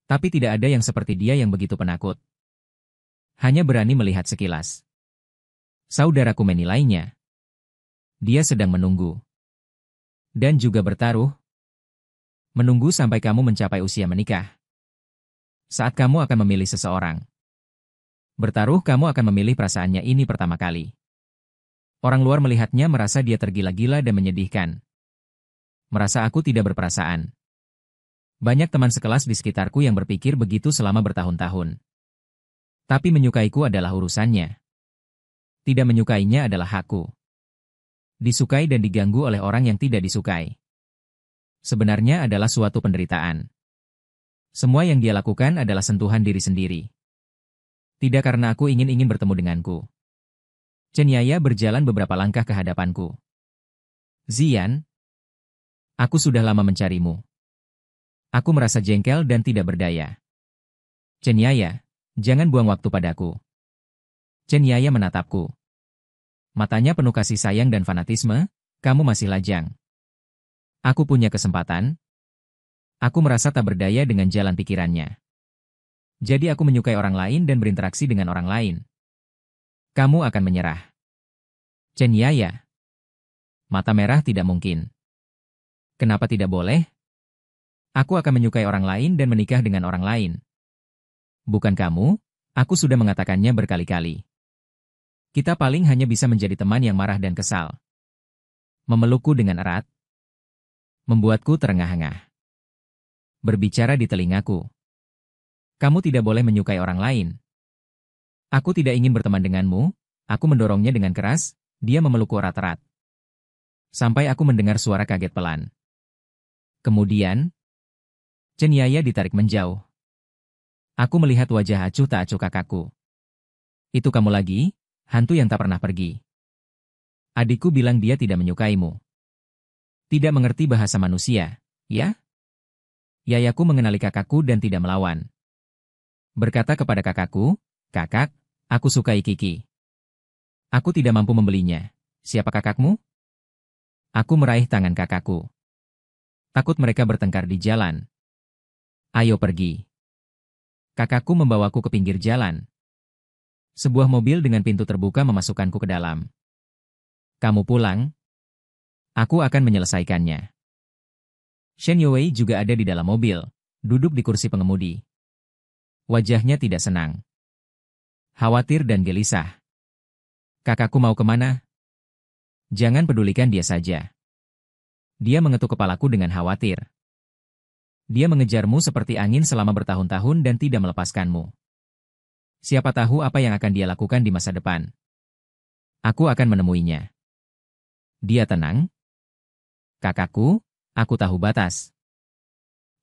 Speaker 1: Tapi tidak ada yang seperti dia yang begitu penakut. Hanya berani melihat sekilas. Saudaraku menilainya. Dia sedang menunggu. Dan juga bertaruh. Menunggu sampai kamu mencapai usia menikah. Saat kamu akan memilih seseorang. Bertaruh kamu akan memilih perasaannya ini pertama kali. Orang luar melihatnya merasa dia tergila-gila dan menyedihkan. Merasa aku tidak berperasaan. Banyak teman sekelas di sekitarku yang berpikir begitu selama bertahun-tahun. Tapi menyukaiku adalah urusannya. Tidak menyukainya adalah hakku. Disukai dan diganggu oleh orang yang tidak disukai. Sebenarnya adalah suatu penderitaan. Semua yang dia lakukan adalah sentuhan diri sendiri. Tidak karena aku ingin bertemu denganku. Chen Yaya berjalan beberapa langkah ke hadapanku. Zian, aku sudah lama mencarimu. Aku merasa jengkel dan tidak berdaya. Chen Yaya, jangan buang waktu padaku. Chen Yaya menatapku. Matanya penuh kasih sayang dan fanatisme, kamu masih lajang. Aku punya kesempatan. Aku merasa tak berdaya dengan jalan pikirannya. Jadi aku menyukai orang lain dan berinteraksi dengan orang lain. Kamu akan menyerah. Chen Yaya. Mata merah tidak mungkin. Kenapa tidak boleh? Aku akan menyukai orang lain dan menikah dengan orang lain. Bukan kamu, aku sudah mengatakannya berkali-kali. Kita paling hanya bisa menjadi teman yang marah dan kesal. Memelukku dengan erat. Membuatku terengah-engah. Berbicara di telingaku. Kamu tidak boleh menyukai orang lain. Aku tidak ingin berteman denganmu, aku mendorongnya dengan keras, dia memelukku erat-erat. Sampai aku mendengar suara kaget pelan. Kemudian, Chen Yaya ditarik menjauh. Aku melihat wajah acuh tak acuh kakakku. Itu kamu lagi, hantu yang tak pernah pergi. Adikku bilang dia tidak menyukaimu. Tidak mengerti bahasa manusia, ya? Yayaku mengenali kakakku dan tidak melawan. Berkata kepada kakakku, "Kakak, aku sukai Kiki. Aku tidak mampu membelinya. Siapa kakakmu?" Aku meraih tangan kakakku. Takut mereka bertengkar di jalan. "Ayo pergi." Kakakku membawaku ke pinggir jalan. Sebuah mobil dengan pintu terbuka memasukkanku ke dalam. "Kamu pulang? Aku akan menyelesaikannya." Shen Yuwei juga ada di dalam mobil, duduk di kursi pengemudi. Wajahnya tidak senang. Khawatir dan gelisah. "Kakakku mau kemana?" "Jangan pedulikan dia saja." Dia mengetuk kepalaku dengan khawatir. "Dia mengejarmu seperti angin selama bertahun-tahun dan tidak melepaskanmu. Siapa tahu apa yang akan dia lakukan di masa depan. Aku akan menemuinya." Dia tenang. "Kakakku, aku tahu batas."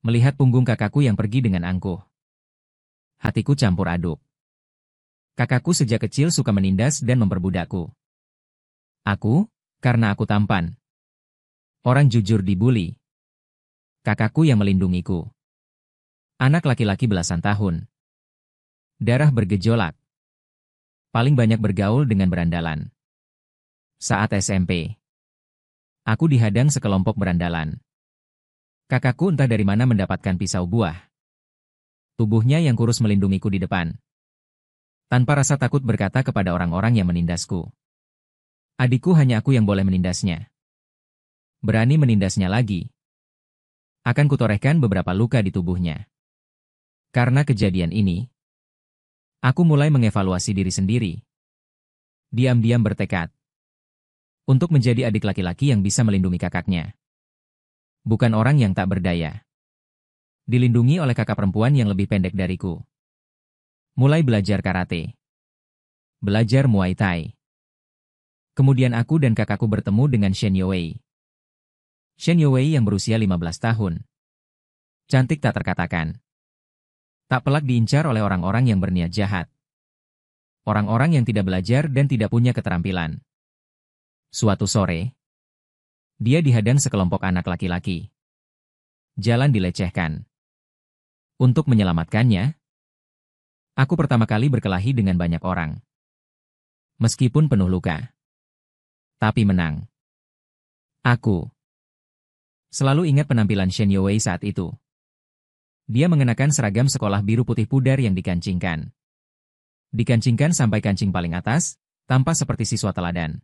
Speaker 1: Melihat punggung kakakku yang pergi dengan angkuh, hatiku campur aduk. Kakakku sejak kecil suka menindas dan memperbudakku. Aku, karena aku tampan. Orang jujur dibuli. Kakakku yang melindungiku. Anak laki-laki belasan tahun. Darah bergejolak. Paling banyak bergaul dengan berandalan. Saat SMP, aku dihadang sekelompok berandalan. Kakakku entah dari mana mendapatkan pisau buah. Tubuhnya yang kurus melindungiku di depan. Tanpa rasa takut berkata kepada orang-orang yang menindasku. "Adikku hanya aku yang boleh menindasnya. Berani menindasnya lagi, akan kutorehkan beberapa luka di tubuhnya." Karena kejadian ini, aku mulai mengevaluasi diri sendiri. Diam-diam bertekad untuk menjadi adik laki-laki yang bisa melindungi kakaknya. Bukan orang yang tak berdaya. Dilindungi oleh kakak perempuan yang lebih pendek dariku. Mulai belajar karate. Belajar Muay Thai. Kemudian aku dan kakakku bertemu dengan Shen Yuwei. Shen Yuwei yang berusia 15 tahun. Cantik tak terkatakan. Tak pelak diincar oleh orang-orang yang berniat jahat. Orang-orang yang tidak belajar dan tidak punya keterampilan. Suatu sore, dia dihadang sekelompok anak laki-laki. Jalan dilecehkan. Untuk menyelamatkannya, aku pertama kali berkelahi dengan banyak orang. Meskipun penuh luka. Tapi menang. Aku selalu ingat penampilan Shen Yuwei saat itu. Dia mengenakan seragam sekolah biru putih pudar yang dikancingkan. Dikancingkan sampai kancing paling atas, tampak seperti siswa teladan.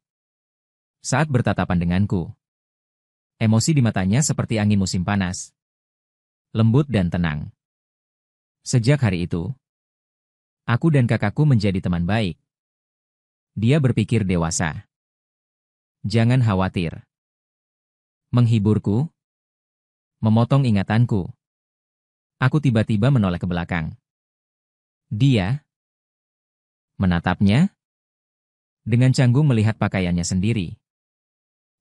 Speaker 1: Saat bertatapan denganku, emosi di matanya seperti angin musim panas. Lembut dan tenang. Sejak hari itu, aku dan kakakku menjadi teman baik. Dia berpikir dewasa. Jangan khawatir. Menghiburku. Memotong ingatanku. Aku tiba-tiba menoleh ke belakang. Dia menatapnya dengan canggung melihat pakaiannya sendiri.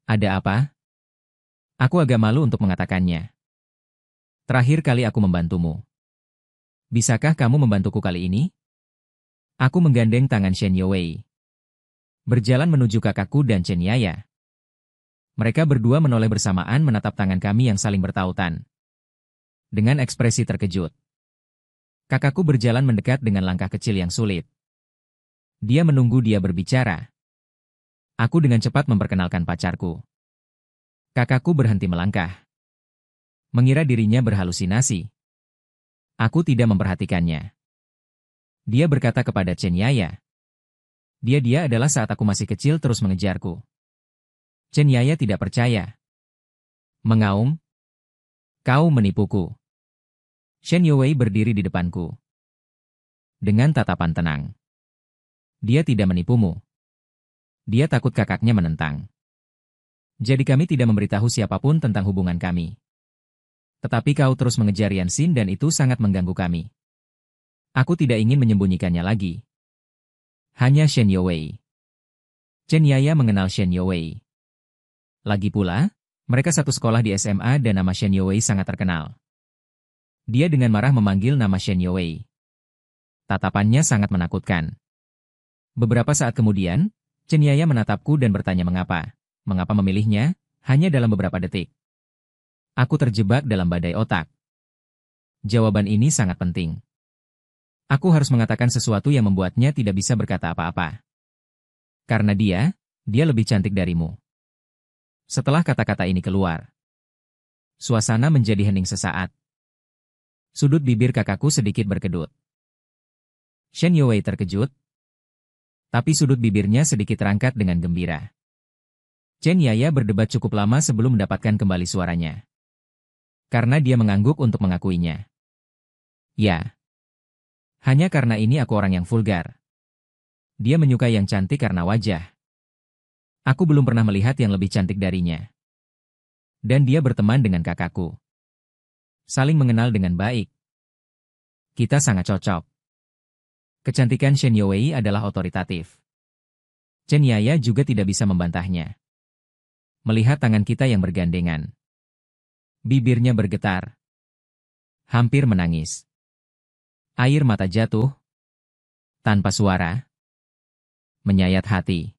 Speaker 1: "Ada apa?" Aku agak malu untuk mengatakannya. "Terakhir kali aku membantumu. Bisakah kamu membantuku kali ini?" Aku menggandeng tangan Shen Yuwei. Berjalan menuju kakakku dan Chen Yaya. Mereka berdua menoleh bersamaan menatap tangan kami yang saling bertautan. Dengan ekspresi terkejut. Kakakku berjalan mendekat dengan langkah kecil yang sulit. Dia menunggu dia berbicara. Aku dengan cepat memperkenalkan pacarku. Kakakku berhenti melangkah. Mengira dirinya berhalusinasi. Aku tidak memperhatikannya. Dia berkata kepada Chen Yaya. Dia adalah saat aku masih kecil terus mengejarku. Chen Yaya tidak percaya. Mengaum. "Kau menipuku." Shen Yuwei berdiri di depanku. Dengan tatapan tenang. "Dia tidak menipumu. Dia takut kakaknya menentang. Jadi kami tidak memberitahu siapapun tentang hubungan kami. Tetapi kau terus mengejar Yanxin dan itu sangat mengganggu kami. Aku tidak ingin menyembunyikannya lagi." Hanya Shen Yuwei. Chen Yaya mengenal Shen Yuwei. Lagi pula, mereka satu sekolah di SMA dan nama Shen Yuwei sangat terkenal. Dia dengan marah memanggil nama Shen Yuwei. Tatapannya sangat menakutkan. Beberapa saat kemudian, Chen Yaya menatapku dan bertanya mengapa. Mengapa memilihnya? Hanya dalam beberapa detik. Aku terjebak dalam badai otak. Jawaban ini sangat penting. Aku harus mengatakan sesuatu yang membuatnya tidak bisa berkata apa-apa. Karena dia lebih cantik darimu. Setelah kata-kata ini keluar, suasana menjadi hening sesaat. Sudut bibir kakakku sedikit berkedut. Shen Youwei terkejut, tapi sudut bibirnya sedikit terangkat dengan gembira. Chen Yaya berdebat cukup lama sebelum mendapatkan kembali suaranya. Karena dia mengangguk untuk mengakuinya. Ya. Hanya karena ini aku orang yang vulgar. Dia menyukai yang cantik karena wajah. Aku belum pernah melihat yang lebih cantik darinya. Dan dia berteman dengan kakakku. Saling mengenal dengan baik. Kita sangat cocok. Kecantikan Shen Youwei adalah otoritatif. Chen Yaya juga tidak bisa membantahnya. Melihat tangan kita yang bergandengan. Bibirnya bergetar. Hampir menangis. Air mata jatuh. Tanpa suara. Menyayat hati.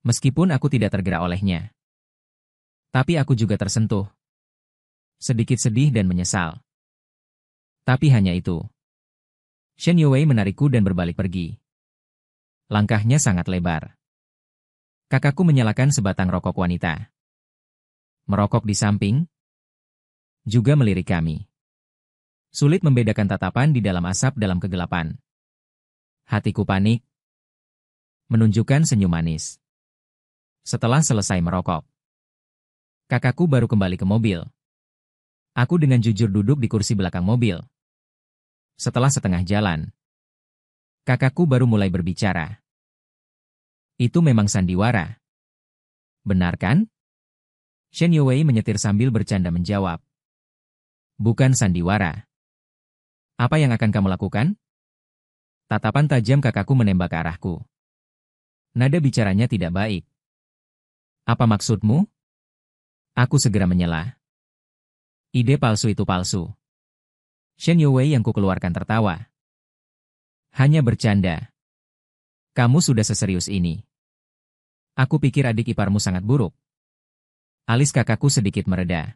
Speaker 1: Meskipun aku tidak tergerak olehnya. Tapi aku juga tersentuh. Sedikit sedih dan menyesal. Tapi hanya itu. Shen Youwei menarikku dan berbalik pergi. Langkahnya sangat lebar. Kakakku menyalakan sebatang rokok wanita. Merokok di samping. Juga melirik kami. Sulit membedakan tatapan di dalam asap dalam kegelapan. Hatiku panik. Menunjukkan senyum manis. Setelah selesai merokok, kakakku baru kembali ke mobil. Aku dengan jujur duduk di kursi belakang mobil. Setelah setengah jalan, kakakku baru mulai berbicara. Itu memang sandiwara. Benar kan? Shen Youwei menyetir sambil bercanda menjawab. Bukan sandiwara. Apa yang akan kamu lakukan? Tatapan tajam kakakku menembak ke arahku. Nada bicaranya tidak baik. Apa maksudmu? Aku segera menyela. Ide palsu itu palsu. Shen Youwei yang kukeluarkan tertawa. Hanya bercanda. Kamu sudah seserius ini. Aku pikir adik iparmu sangat buruk. Alis kakakku sedikit mereda.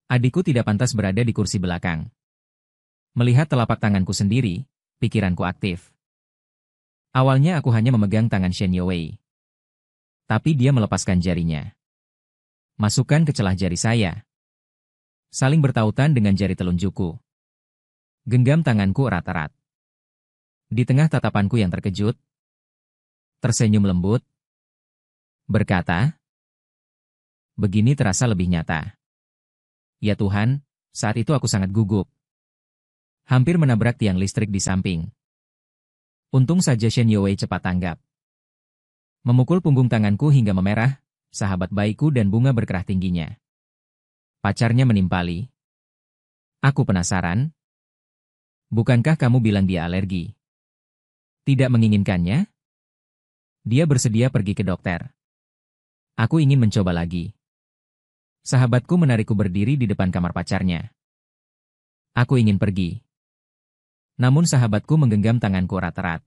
Speaker 1: Adikku tidak pantas berada di kursi belakang. Melihat telapak tanganku sendiri, pikiranku aktif. Awalnya aku hanya memegang tangan Shen Youwei. Tapi dia melepaskan jarinya. Masukkan ke celah jari saya. Saling bertautan dengan jari telunjukku. Genggam tanganku erat-erat. Di tengah tatapanku yang terkejut, tersenyum lembut, berkata, begini terasa lebih nyata. Ya Tuhan, saat itu aku sangat gugup. Hampir menabrak tiang listrik di samping. Untung saja Shen Youwei cepat tanggap. Memukul punggung tanganku hingga memerah, sahabat baikku dan bunga berkerah tingginya. Pacarnya menimpali. Aku penasaran. Bukankah kamu bilang dia alergi? Tidak menginginkannya? Dia bersedia pergi ke dokter. Aku ingin mencoba lagi. Sahabatku menarikku berdiri di depan kamar pacarnya. Aku ingin pergi. Namun sahabatku menggenggam tanganku erat-erat.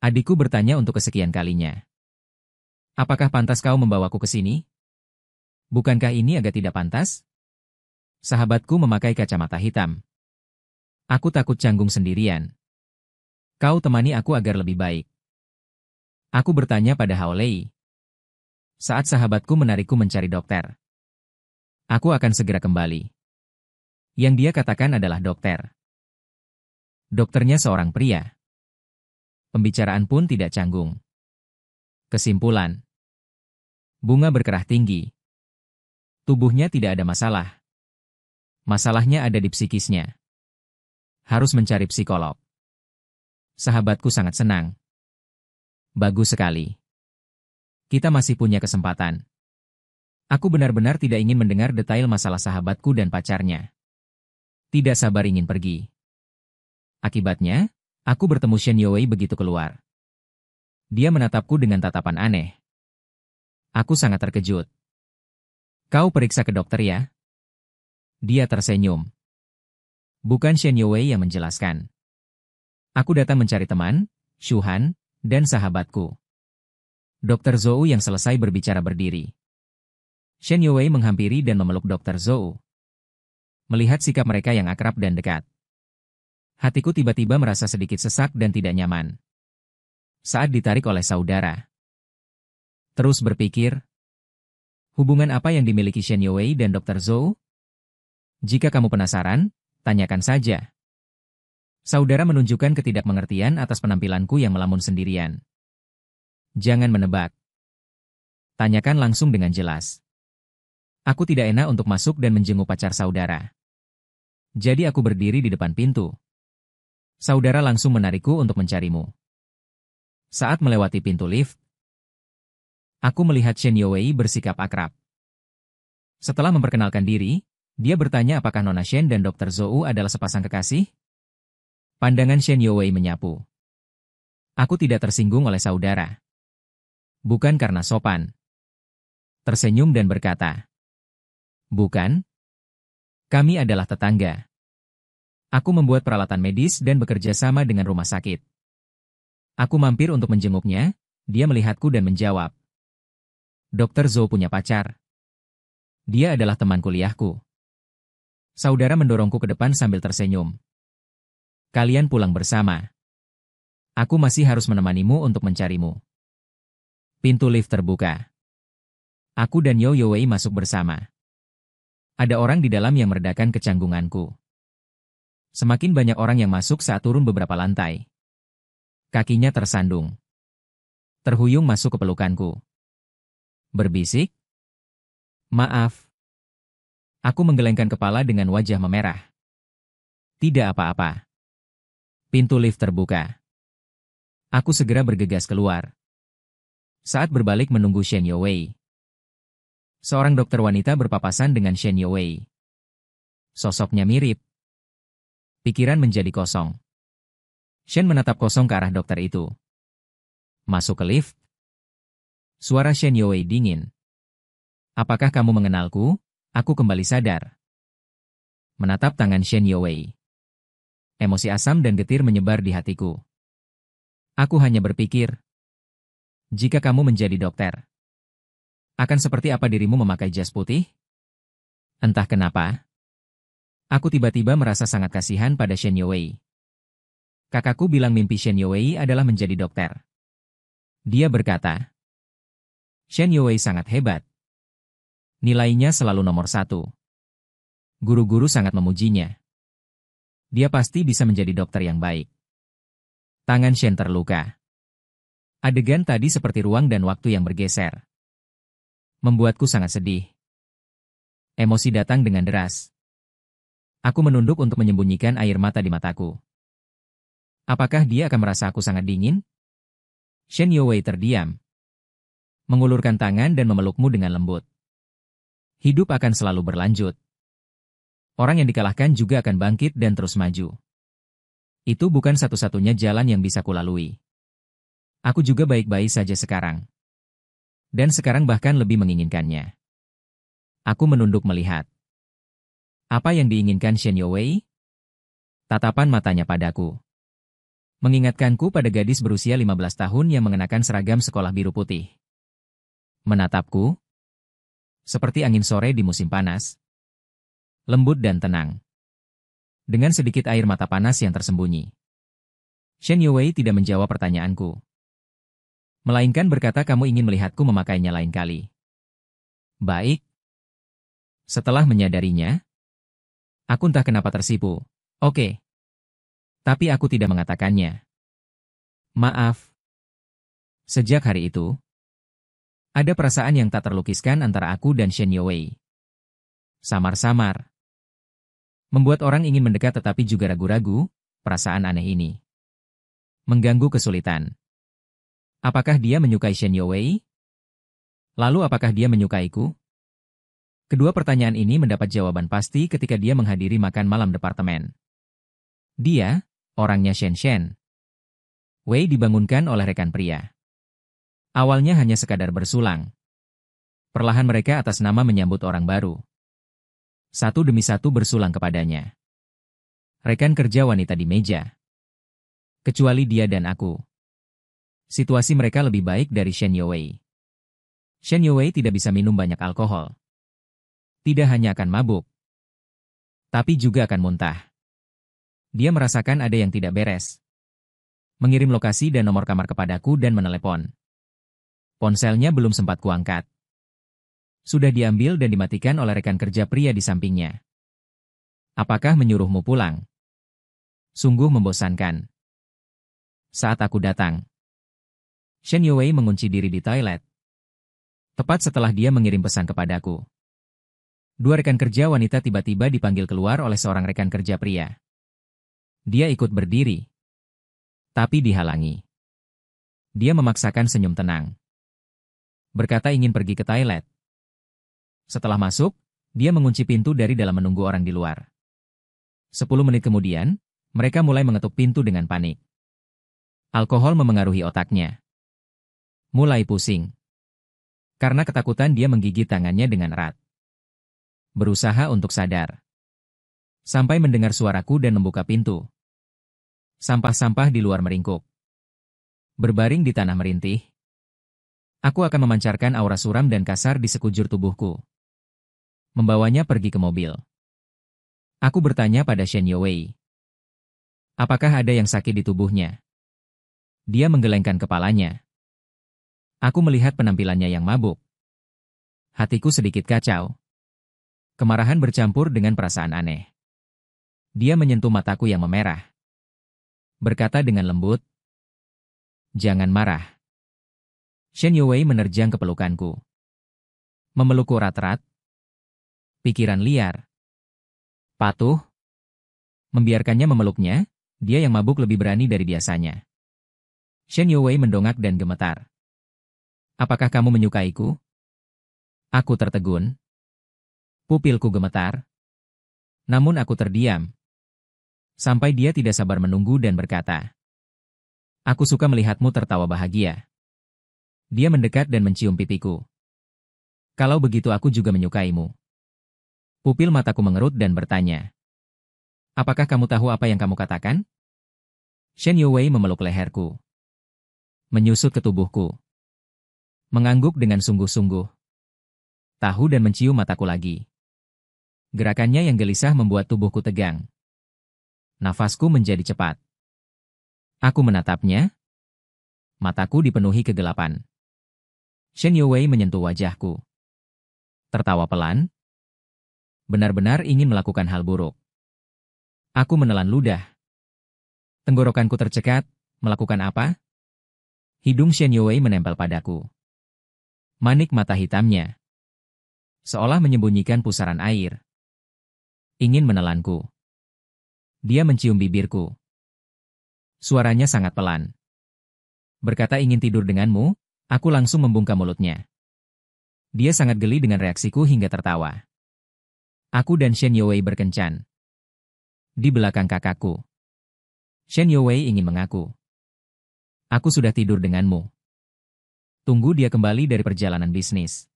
Speaker 1: Adikku bertanya untuk kesekian kalinya. Apakah pantas kau membawaku ke sini? Bukankah ini agak tidak pantas? Sahabatku memakai kacamata hitam. Aku takut canggung sendirian. Kau temani aku agar lebih baik. Aku bertanya pada Hao Lei. Saat sahabatku menarikku mencari dokter. Aku akan segera kembali. Yang dia katakan adalah dokter. Dokternya seorang pria. Pembicaraan pun tidak canggung. Kesimpulan. Bunga berkerah tinggi. Tubuhnya tidak ada masalah. Masalahnya ada di psikisnya. Harus mencari psikolog. Sahabatku sangat senang. Bagus sekali. Kita masih punya kesempatan. Aku benar-benar tidak ingin mendengar detail masalah sahabatku dan pacarnya. Tidak sabar ingin pergi. Akibatnya, aku bertemu Shen Youwei begitu keluar. Dia menatapku dengan tatapan aneh. Aku sangat terkejut. Kau periksa ke dokter ya? Dia tersenyum. Bukan Shen Youwei yang menjelaskan. Aku datang mencari teman, Shu Han, dan sahabatku. Dokter Zhou yang selesai berbicara berdiri. Shen Youwei menghampiri dan memeluk Dokter Zhou. Melihat sikap mereka yang akrab dan dekat, hatiku tiba-tiba merasa sedikit sesak dan tidak nyaman. Saat ditarik oleh saudara. Terus berpikir, hubungan apa yang dimiliki Shen Youwei dan Dr. Zhou? Jika kamu penasaran, tanyakan saja. Saudara menunjukkan ketidakmengertian atas penampilanku yang melamun sendirian. Jangan menebak. Tanyakan langsung dengan jelas. Aku tidak enak untuk masuk dan menjenguk pacar saudara. Jadi aku berdiri di depan pintu. Saudara langsung menarikku untuk mencarimu. Saat melewati pintu lift, aku melihat Shen Youwei bersikap akrab. Setelah memperkenalkan diri, dia bertanya apakah Nona Shen dan Dr. Zhou adalah sepasang kekasih? Pandangan Shen Youwei menyapu. Aku tidak tersinggung oleh saudara. Bukan karena sopan. Tersenyum dan berkata, bukan. Kami adalah tetangga. Aku membuat peralatan medis dan bekerja sama dengan rumah sakit. Aku mampir untuk menjenguknya, dia melihatku dan menjawab. Dr. Zhou punya pacar. Dia adalah teman kuliahku. Saudara mendorongku ke depan sambil tersenyum. Kalian pulang bersama. Aku masih harus menemanimu untuk mencarimu. Pintu lift terbuka. Aku dan Yo Youwei masuk bersama. Ada orang di dalam yang meredakan kecanggunganku. Semakin banyak orang yang masuk saat turun beberapa lantai. Kakinya tersandung. Terhuyung masuk ke pelukanku. Berbisik, maaf. Aku menggelengkan kepala dengan wajah memerah. Tidak apa-apa. Pintu lift terbuka. Aku segera bergegas keluar. Saat berbalik menunggu Shen Youwei. Seorang dokter wanita berpapasan dengan Shen Youwei. Sosoknya mirip. Pikiran menjadi kosong. Shen menatap kosong ke arah dokter itu. Masuk ke lift. Suara Shen Youwei dingin. Apakah kamu mengenalku? Aku kembali sadar. Menatap tangan Shen Youwei. Emosi asam dan getir menyebar di hatiku. Aku hanya berpikir, jika kamu menjadi dokter, akan seperti apa dirimu memakai jas putih? Entah kenapa, aku tiba-tiba merasa sangat kasihan pada Shen Youwei. Kakakku bilang mimpi Shen Youwei adalah menjadi dokter. Dia berkata, Shen Youwei sangat hebat. Nilainya selalu nomor 1. Guru-guru sangat memujinya. Dia pasti bisa menjadi dokter yang baik. Tangan Shen terluka. Adegan tadi seperti ruang dan waktu yang bergeser. Membuatku sangat sedih. Emosi datang dengan deras. Aku menunduk untuk menyembunyikan air mata di mataku. Apakah dia akan merasa aku sangat dingin? Shen Youwei terdiam. Mengulurkan tangan dan memelukmu dengan lembut. Hidup akan selalu berlanjut. Orang yang dikalahkan juga akan bangkit dan terus maju. Itu bukan satu-satunya jalan yang bisa kulalui. Aku juga baik-baik saja sekarang. Dan sekarang bahkan lebih menginginkannya. Aku menunduk melihat. Apa yang diinginkan Shen Youwei? Tatapan matanya padaku. Mengingatkanku pada gadis berusia 15 tahun yang mengenakan seragam sekolah biru putih. Menatapku, seperti angin sore di musim panas. Lembut dan tenang. Dengan sedikit air mata panas yang tersembunyi. Shen Youwei tidak menjawab pertanyaanku. Melainkan berkata kamu ingin melihatku memakainya lain kali. Baik. Setelah menyadarinya, aku entah kenapa tersipu. Oke. Tapi aku tidak mengatakannya. Maaf. Sejak hari itu, ada perasaan yang tak terlukiskan antara aku dan Shen Youwei. Samar-samar. Membuat orang ingin mendekat tetapi juga ragu-ragu, perasaan aneh ini. Mengganggu kesulitan. Apakah dia menyukai Shen Youwei? Lalu apakah dia menyukaiku? Kedua pertanyaan ini mendapat jawaban pasti ketika dia menghadiri makan malam departemen. Dia, orangnya Shen Wei dibangunkan oleh rekan pria. Awalnya hanya sekadar bersulang. Perlahan mereka atas nama menyambut orang baru. Satu demi satu bersulang kepadanya. Rekan kerja wanita di meja. Kecuali dia dan aku. Situasi mereka lebih baik dari Shen Youwei. Shen Youwei tidak bisa minum banyak alkohol. Tidak hanya akan mabuk. Tapi juga akan muntah. Dia merasakan ada yang tidak beres. Mengirim lokasi dan nomor kamar kepadaku dan menelepon. Ponselnya belum sempat kuangkat. Sudah diambil dan dimatikan oleh rekan kerja pria di sampingnya. Apakah menyuruhmu pulang? Sungguh membosankan. Saat aku datang, Shen Yuwei mengunci diri di toilet. Tepat setelah dia mengirim pesan kepadaku. Dua rekan kerja wanita tiba-tiba dipanggil keluar oleh seorang rekan kerja pria. Dia ikut berdiri. Tapi dihalangi. Dia memaksakan senyum tenang. Berkata ingin pergi ke toilet. Setelah masuk, dia mengunci pintu dari dalam menunggu orang di luar. 10 menit kemudian, mereka mulai mengetuk pintu dengan panik. Alkohol memengaruhi otaknya. Mulai pusing. Karena ketakutan dia menggigit tangannya dengan erat. Berusaha untuk sadar. Sampai mendengar suaraku dan membuka pintu. Sampah-sampah di luar meringkuk. Berbaring di tanah merintih. Aku akan memancarkan aura suram dan kasar di sekujur tubuhku. Membawanya pergi ke mobil. Aku bertanya pada Shen Yuwei. Apakah ada yang sakit di tubuhnya? Dia menggelengkan kepalanya. Aku melihat penampilannya yang mabuk. Hatiku sedikit kacau. Kemarahan bercampur dengan perasaan aneh. Dia menyentuh mataku yang memerah. Berkata dengan lembut, "Jangan marah." Shen Yuwei menerjang ke pelukanku. Memelukku erat-erat. Pikiran liar. Patuh. Membiarkannya memeluknya, dia yang mabuk lebih berani dari biasanya. Shen Yuwei mendongak dan gemetar. Apakah kamu menyukaiku? Aku tertegun. Pupilku gemetar. Namun aku terdiam. Sampai dia tidak sabar menunggu dan berkata, "Aku suka melihatmu tertawa bahagia." Dia mendekat dan mencium pipiku. "Kalau begitu aku juga menyukaimu." Pupil mataku mengerut dan bertanya, "Apakah kamu tahu apa yang kamu katakan?" Shen Yuwei memeluk leherku. Menyusut ke tubuhku. Mengangguk dengan sungguh-sungguh. Tahu dan mencium mataku lagi. Gerakannya yang gelisah membuat tubuhku tegang. Nafasku menjadi cepat. Aku menatapnya. Mataku dipenuhi kegelapan. Shen Yuwei menyentuh wajahku. Tertawa pelan. Benar-benar ingin melakukan hal buruk. Aku menelan ludah. Tenggorokanku tercekat. Melakukan apa? Hidung Shen Yuwei menempel padaku. Manik mata hitamnya. Seolah menyembunyikan pusaran air. Ingin menelanku. Dia mencium bibirku. Suaranya sangat pelan. Berkata ingin tidur denganmu, aku langsung membungkam mulutnya. Dia sangat geli dengan reaksiku hingga tertawa. Aku dan Shen Yuwei berkencan. Di belakang kakakku. Shen Yuwei ingin mengaku. Aku sudah tidur denganmu. Tunggu dia kembali dari perjalanan bisnis.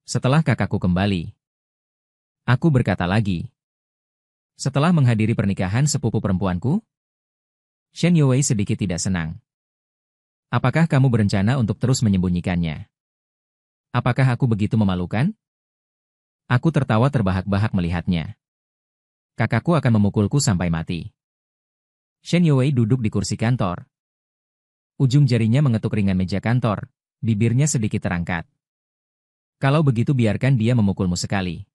Speaker 1: Setelah kakakku kembali. Aku berkata lagi. Setelah menghadiri pernikahan sepupu perempuanku? Shen Yuwei sedikit tidak senang. Apakah kamu berencana untuk terus menyembunyikannya? Apakah aku begitu memalukan? Aku tertawa terbahak-bahak melihatnya. Kakakku akan memukulku sampai mati. Shen Yuwei duduk di kursi kantor. Ujung jarinya mengetuk ringan meja kantor, bibirnya sedikit terangkat. Kalau begitu biarkan dia memukulmu sekali.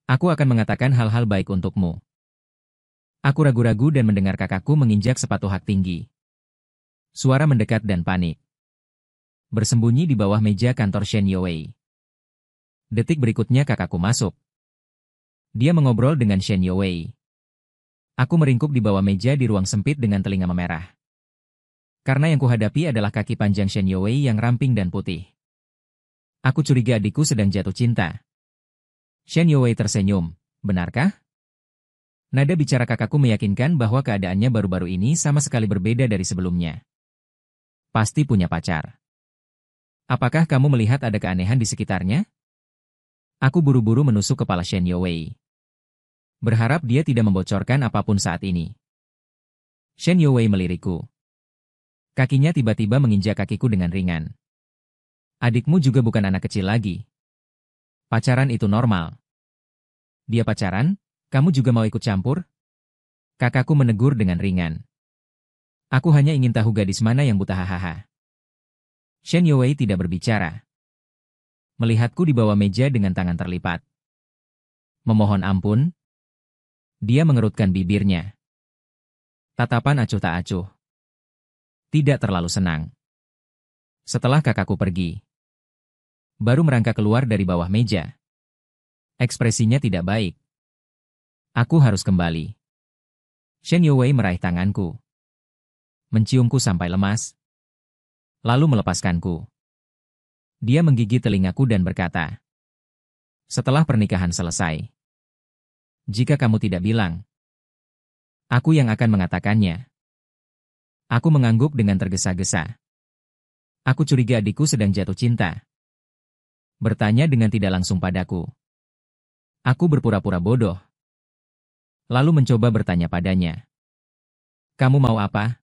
Speaker 1: Aku akan mengatakan hal-hal baik untukmu. Aku ragu-ragu dan mendengar kakakku menginjak sepatu hak tinggi. Suara mendekat dan panik. Bersembunyi di bawah meja kantor Shen Yuwei. Detik berikutnya kakakku masuk. Dia mengobrol dengan Shen Yuwei. Aku meringkuk di bawah meja di ruang sempit dengan telinga memerah. Karena yang kuhadapi adalah kaki panjang Shen Yuwei yang ramping dan putih. Aku curiga adikku sedang jatuh cinta. Shen Yuwei tersenyum, benarkah? Nada bicara kakakku meyakinkan bahwa keadaannya baru-baru ini sama sekali berbeda dari sebelumnya. Pasti punya pacar. Apakah kamu melihat ada keanehan di sekitarnya? Aku buru-buru menusuk kepala Shen Yuwei. Berharap dia tidak membocorkan apapun saat ini. Shen Yuwei melirikku. Kakinya tiba-tiba menginjak kakiku dengan ringan. Adikmu juga bukan anak kecil lagi. Pacaran itu normal. Dia pacaran, Kamu juga mau ikut campur? Kakakku menegur dengan ringan. Aku hanya ingin tahu gadis mana yang buta hahaha. Shen Youwei tidak berbicara. Melihatku di bawah meja dengan tangan terlipat. Memohon ampun. Dia mengerutkan bibirnya. Tatapan acuh tak acuh. Tidak terlalu senang. Setelah kakakku pergi. Baru merangkak keluar dari bawah meja. Ekspresinya tidak baik. Aku harus kembali. Shen Youwei meraih tanganku. Menciumku sampai lemas. Lalu melepaskanku. Dia menggigit telingaku dan berkata, setelah pernikahan selesai. Jika kamu tidak bilang, aku yang akan mengatakannya. Aku mengangguk dengan tergesa-gesa. Aku curiga adikku sedang jatuh cinta. Bertanya dengan tidak langsung padaku. Aku berpura-pura bodoh. Lalu mencoba bertanya padanya. Kamu mau apa?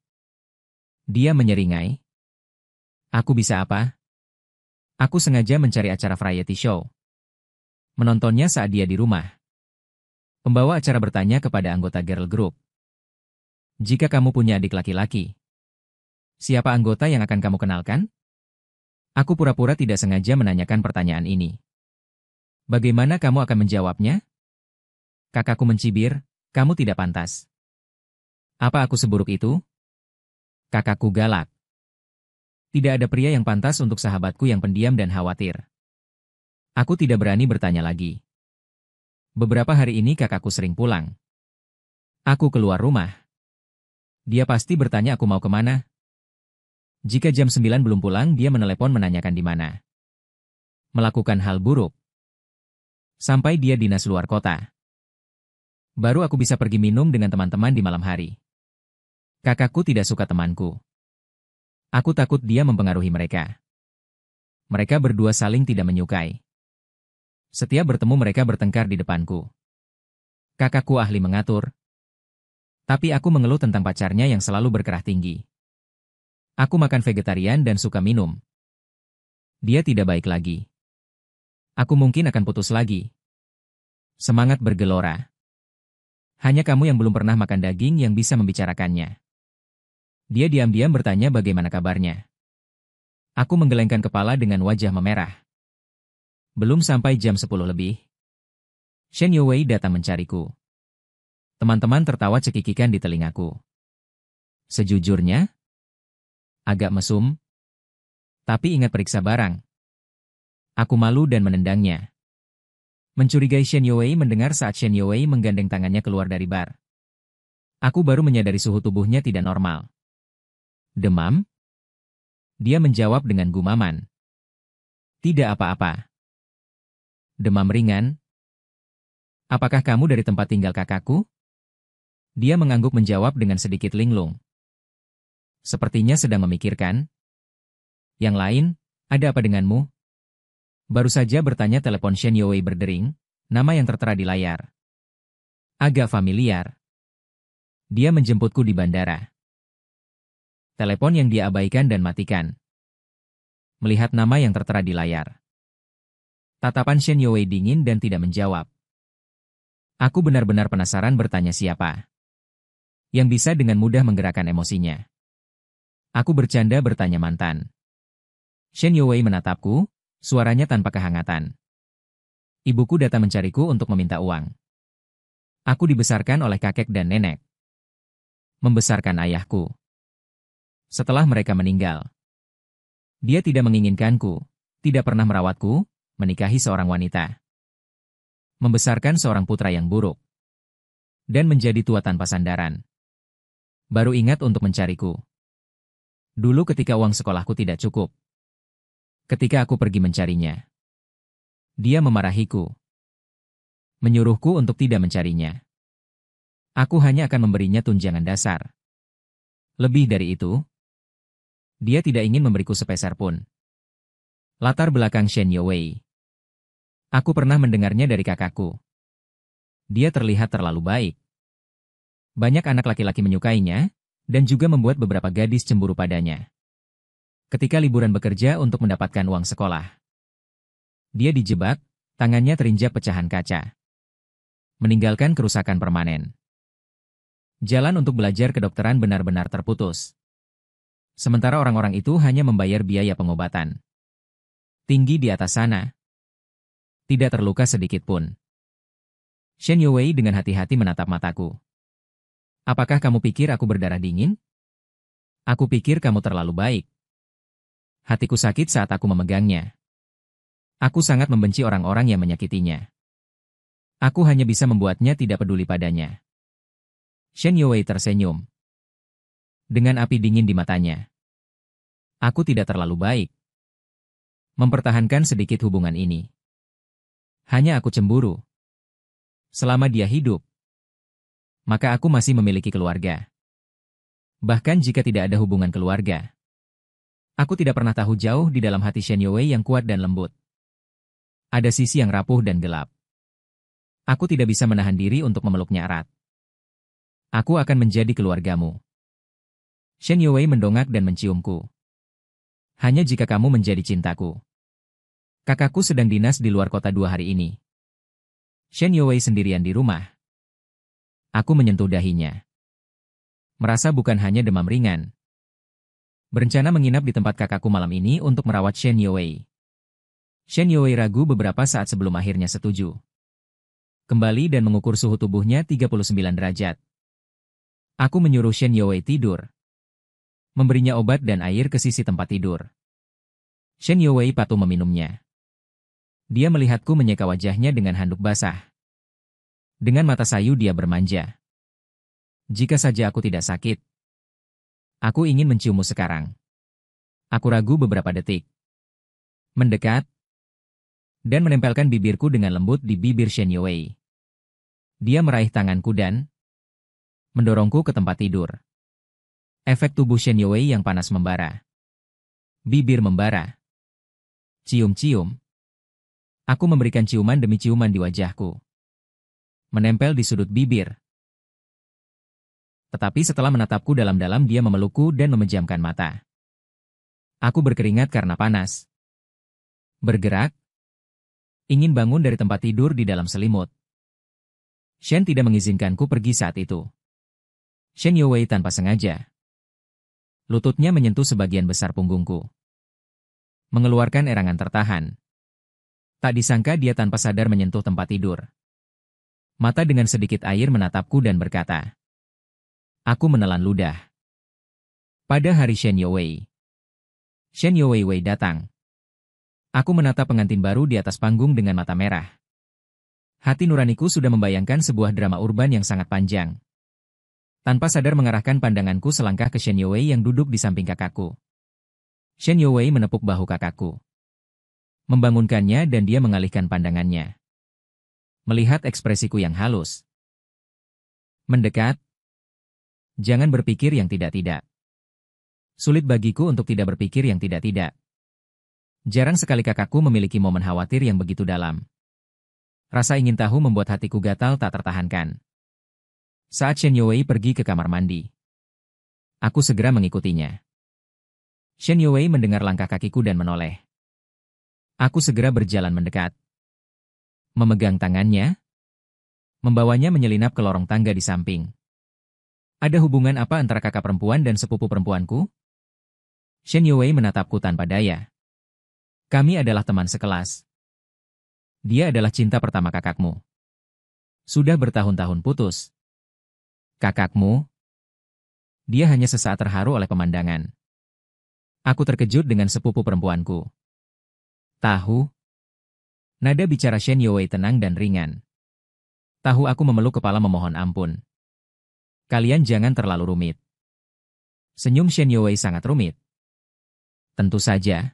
Speaker 1: Dia menyeringai. Aku bisa apa? Aku sengaja mencari acara variety show. Menontonnya saat dia di rumah. Pembawa acara bertanya kepada anggota girl group. Jika kamu punya adik laki-laki, siapa anggota yang akan kamu kenalkan? Aku pura-pura tidak sengaja menanyakan pertanyaan ini. Bagaimana kamu akan menjawabnya? Kakakku mencibir, kamu tidak pantas. Apa aku seburuk itu? Kakakku galak. Tidak ada pria yang pantas untuk sahabatku yang pendiam dan khawatir. Aku tidak berani bertanya lagi. Beberapa hari ini kakakku sering pulang. Aku keluar rumah. Dia pasti bertanya aku mau kemana. Jika jam 9 belum pulang, dia menelepon menanyakan di mana. Melakukan hal buruk. Sampai dia dinas luar kota. Baru aku bisa pergi minum dengan teman-teman di malam hari. Kakakku tidak suka temanku. Aku takut dia mempengaruhi mereka. Mereka berdua saling tidak menyukai. Setiap bertemu mereka bertengkar di depanku. Kakakku ahli mengatur. Tapi aku mengeluh tentang pacarnya yang selalu berkerah tinggi. Aku makan vegetarian dan suka minum. Dia tidak baik lagi. Aku mungkin akan putus lagi. Semangat bergelora. Hanya kamu yang belum pernah makan daging yang bisa membicarakannya. Dia diam-diam bertanya bagaimana kabarnya. Aku menggelengkan kepala dengan wajah memerah. Belum sampai jam 10 lebih. Shen Youwei datang mencariku. Teman-teman tertawa cekikikan di telingaku. Sejujurnya, agak mesum. Tapi ingat periksa barang. Aku malu dan menendangnya. Mencurigai Shen Youwei mendengar saat Shen Youwei menggandeng tangannya keluar dari bar. Aku baru menyadari suhu tubuhnya tidak normal. Demam? Dia menjawab dengan gumaman. Tidak apa-apa. Demam ringan? Apakah kamu dari tempat tinggal kakakku? Dia mengangguk menjawab dengan sedikit linglung. Sepertinya sedang memikirkan. Yang lain, ada apa denganmu? Baru saja bertanya telepon Shen Youwei berdering, nama yang tertera di layar. Agak familiar. Dia menjemputku di bandara. Telepon yang dia abaikan dan matikan. Melihat nama yang tertera di layar. Tatapan Shen Youwei dingin dan tidak menjawab. Aku benar-benar penasaran bertanya siapa. Yang bisa dengan mudah menggerakkan emosinya. Aku bercanda bertanya mantan. Shen Youwei menatapku, suaranya tanpa kehangatan. Ibuku datang mencariku untuk meminta uang. Aku dibesarkan oleh kakek dan nenek. Membesarkan ayahku. Setelah mereka meninggal. Dia tidak menginginkanku, tidak pernah merawatku, menikahi seorang wanita. Membesarkan seorang putra yang buruk. Dan menjadi tua tanpa sandaran. Baru ingat untuk mencariku. Dulu ketika uang sekolahku tidak cukup. Ketika aku pergi mencarinya. Dia memarahiku. Menyuruhku untuk tidak mencarinya. Aku hanya akan memberinya tunjangan dasar. Lebih dari itu, dia tidak ingin memberiku sepeser pun. Latar belakang Shen Youwei. Aku pernah mendengarnya dari kakakku. Dia terlihat terlalu baik. Banyak anak laki-laki menyukainya, dan juga membuat beberapa gadis cemburu padanya. Ketika liburan bekerja untuk mendapatkan uang sekolah. Dia dijebak, tangannya terinjak pecahan kaca. meninggalkan kerusakan permanen. Jalan untuk belajar kedokteran benar-benar terputus. Sementara orang-orang itu hanya membayar biaya pengobatan. Tinggi di atas sana. Tidak terluka sedikit pun. Shen Youwei dengan hati-hati menatap mataku. Apakah kamu pikir aku berdarah dingin? Aku pikir kamu terlalu baik. Hatiku sakit saat aku memegangnya. Aku sangat membenci orang-orang yang menyakitinya. Aku hanya bisa membuatnya tidak peduli padanya. Shen Youwei tersenyum. Dengan api dingin di matanya. Aku tidak terlalu baik. Mempertahankan sedikit hubungan ini. Hanya aku cemburu. Selama dia hidup, maka aku masih memiliki keluarga. Bahkan jika tidak ada hubungan keluarga, aku tidak pernah tahu jauh di dalam hati Shen Youwei yang kuat dan lembut. Ada sisi yang rapuh dan gelap. Aku tidak bisa menahan diri untuk memeluknya erat. Aku akan menjadi keluargamu. Shen Youwei mendongak dan menciumku. Hanya jika kamu menjadi cintaku. Kakakku sedang dinas di luar kota 2 hari ini. Shen Youwei sendirian di rumah. Aku menyentuh dahinya. Merasa bukan hanya demam ringan. Berencana menginap di tempat kakakku malam ini untuk merawat Shen Youwei. Shen Youwei ragu beberapa saat sebelum akhirnya setuju. Kembali dan mengukur suhu tubuhnya 39 derajat. Aku menyuruh Shen Youwei tidur. Memberinya obat dan air ke sisi tempat tidur. Shen Youwei patuh meminumnya. Dia melihatku menyeka wajahnya dengan handuk basah. Dengan mata sayu dia bermanja. Jika saja aku tidak sakit. Aku ingin menciummu sekarang. Aku ragu beberapa detik. Mendekat. Dan menempelkan bibirku dengan lembut di bibir Shen Youwei. Dia meraih tanganku dan mendorongku ke tempat tidur. Efek tubuh Shen Youwei yang panas membara. Bibir membara. Cium-cium. Aku memberikan ciuman demi ciuman di wajahku. Menempel di sudut bibir. Tetapi setelah menatapku dalam-dalam dia memelukku dan memejamkan mata. Aku berkeringat karena panas. Bergerak. Ingin bangun dari tempat tidur di dalam selimut. Shen tidak mengizinkanku pergi saat itu. Shen Youwei tanpa sengaja. Lututnya menyentuh sebagian besar punggungku. Mengeluarkan erangan tertahan. Tak disangka dia tanpa sadar menyentuh tempat tidur. Mata dengan sedikit air menatapku dan berkata. Aku menelan ludah. Pada hari Shen Youwei. Shen Youwei datang. Aku menatap pengantin baru di atas panggung dengan mata merah. Hati nuraniku sudah membayangkan sebuah drama urban yang sangat panjang. Tanpa sadar mengarahkan pandanganku selangkah ke Shen Youwei yang duduk di samping kakakku. Shen Youwei menepuk bahu kakakku. Membangunkannya dan dia mengalihkan pandangannya. Melihat ekspresiku yang halus. Mendekat. Jangan berpikir yang tidak-tidak. Sulit bagiku untuk tidak berpikir yang tidak-tidak. Jarang sekali kakakku memiliki momen khawatir yang begitu dalam. Rasa ingin tahu membuat hatiku gatal tak tertahankan. Saat Shen Youwei pergi ke kamar mandi. Aku segera mengikutinya. Shen Youwei mendengar langkah kakiku dan menoleh. Aku segera berjalan mendekat. Memegang tangannya. Membawanya menyelinap ke lorong tangga di samping. Ada hubungan apa antara kakak perempuan dan sepupu perempuanku? Shen Youwei menatapku tanpa daya. Kami adalah teman sekelas. Dia adalah cinta pertama kakakmu. Sudah bertahun-tahun putus. Kakakmu? Dia hanya sesaat terharu oleh pemandangan. Aku terkejut dengan sepupu perempuanku. Tahu? Nada bicara Shen Youwei tenang dan ringan. Tahu aku memeluk kepala memohon ampun. Kalian jangan terlalu rumit. Senyum Shen Youwei sangat rumit. Tentu saja.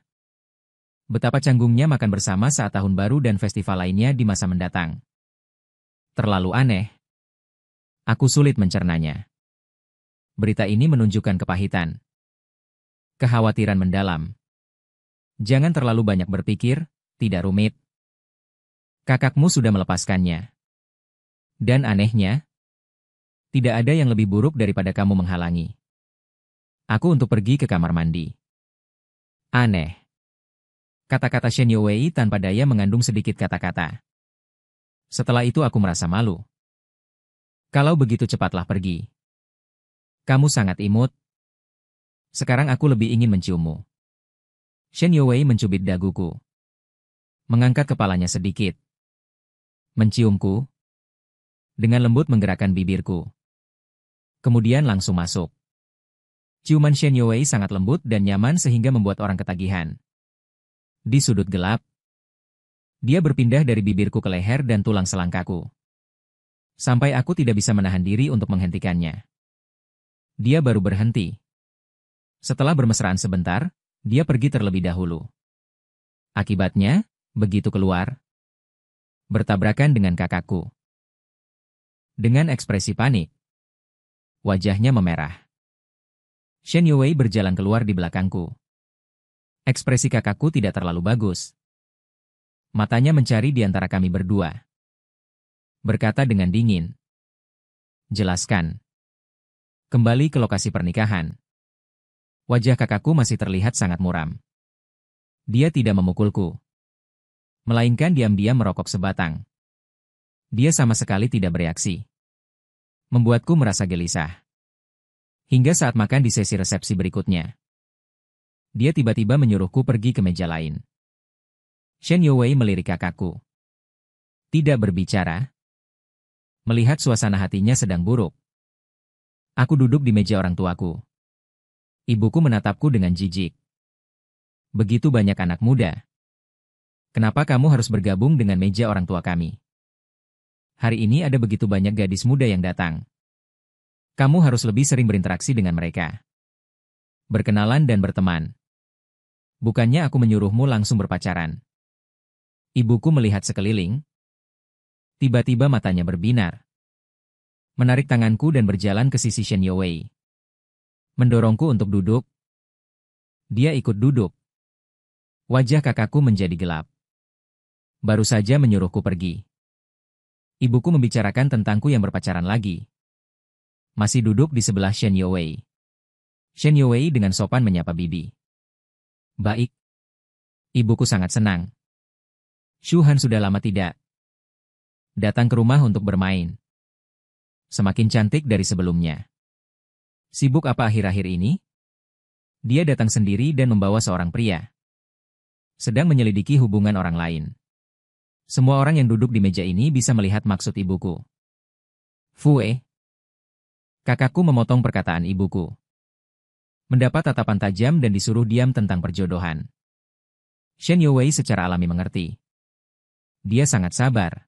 Speaker 1: Betapa canggungnya makan bersama saat tahun baru dan festival lainnya di masa mendatang. Terlalu aneh. Aku sulit mencernanya. Berita ini menunjukkan kepahitan. Kekhawatiran mendalam. Jangan terlalu banyak berpikir, tidak rumit. Kakakmu sudah melepaskannya. Dan anehnya, tidak ada yang lebih buruk daripada kamu menghalangi aku untuk pergi ke kamar mandi. Aneh. Kata-kata Shen Youwei tanpa daya mengandung sedikit kata-kata. Setelah itu aku merasa malu. Kalau begitu cepatlah pergi. Kamu sangat imut. Sekarang aku lebih ingin menciummu. Shen Youwei mencubit daguku. Mengangkat kepalanya sedikit. Menciumku. Dengan lembut menggerakkan bibirku. Kemudian langsung masuk. Ciuman Shen Youwei sangat lembut dan nyaman sehingga membuat orang ketagihan. Di sudut gelap, dia berpindah dari bibirku ke leher dan tulang selangkaku. Sampai aku tidak bisa menahan diri untuk menghentikannya. Dia baru berhenti. Setelah bermesraan sebentar, dia pergi terlebih dahulu. Akibatnya, begitu keluar, bertabrakan dengan kakakku. Dengan ekspresi panik, wajahnya memerah. Shen Youwei berjalan keluar di belakangku. Ekspresi kakakku tidak terlalu bagus. Matanya mencari di antara kami berdua. Berkata dengan dingin. Jelaskan. Kembali ke lokasi pernikahan. Wajah kakakku masih terlihat sangat muram. Dia tidak memukulku. Melainkan diam-diam merokok sebatang. Dia sama sekali tidak bereaksi. Membuatku merasa gelisah. Hingga saat makan di sesi resepsi berikutnya. Dia tiba-tiba menyuruhku pergi ke meja lain. Shen Youwei melirik kakakku. Tidak berbicara. Melihat suasana hatinya sedang buruk. Aku duduk di meja orang tuaku. Ibuku menatapku dengan jijik. Begitu banyak anak muda. Kenapa kamu harus bergabung dengan meja orang tua kami? Hari ini ada begitu banyak gadis muda yang datang. Kamu harus lebih sering berinteraksi dengan mereka. Berkenalan dan berteman. Bukannya aku menyuruhmu langsung berpacaran. Ibuku melihat sekeliling. Tiba-tiba matanya berbinar. Menarik tanganku dan berjalan ke sisi Shen Youwei. Mendorongku untuk duduk. Dia ikut duduk. Wajah kakakku menjadi gelap. Baru saja menyuruhku pergi. Ibuku membicarakan tentangku yang berpacaran lagi. Masih duduk di sebelah Shen Youwei. Shen Youwei dengan sopan menyapa bibi. Baik. Ibuku sangat senang. Shu Han sudah lama tidak datang ke rumah untuk bermain. Semakin cantik dari sebelumnya. Sibuk apa akhir-akhir ini? Dia datang sendiri dan membawa seorang pria. Sedang menyelidiki hubungan orang lain. Semua orang yang duduk di meja ini bisa melihat maksud ibuku. Fue. Kakakku memotong perkataan ibuku. Mendapat tatapan tajam dan disuruh diam tentang perjodohan. Shen Youwei secara alami mengerti. Dia sangat sabar.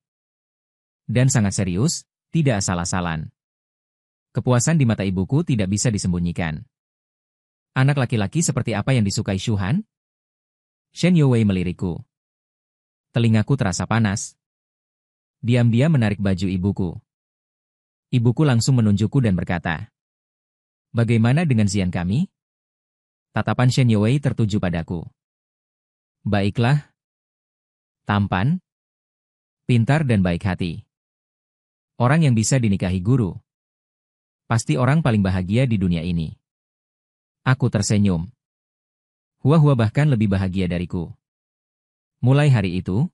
Speaker 1: Dan sangat serius, tidak asal-asalan. Kepuasan di mata ibuku tidak bisa disembunyikan. Anak laki-laki seperti apa yang disukai Shu Han? Shen Youwei melirikku. Telingaku terasa panas. Diam-diam menarik baju ibuku. Ibuku langsung menunjukku dan berkata, bagaimana dengan Zian kami? Tatapan Shen Youwei tertuju padaku. Baiklah. Tampan. Pintar dan baik hati. Orang yang bisa dinikahi guru. Pasti orang paling bahagia di dunia ini. Aku tersenyum. Hua-hua bahkan lebih bahagia dariku. Mulai hari itu,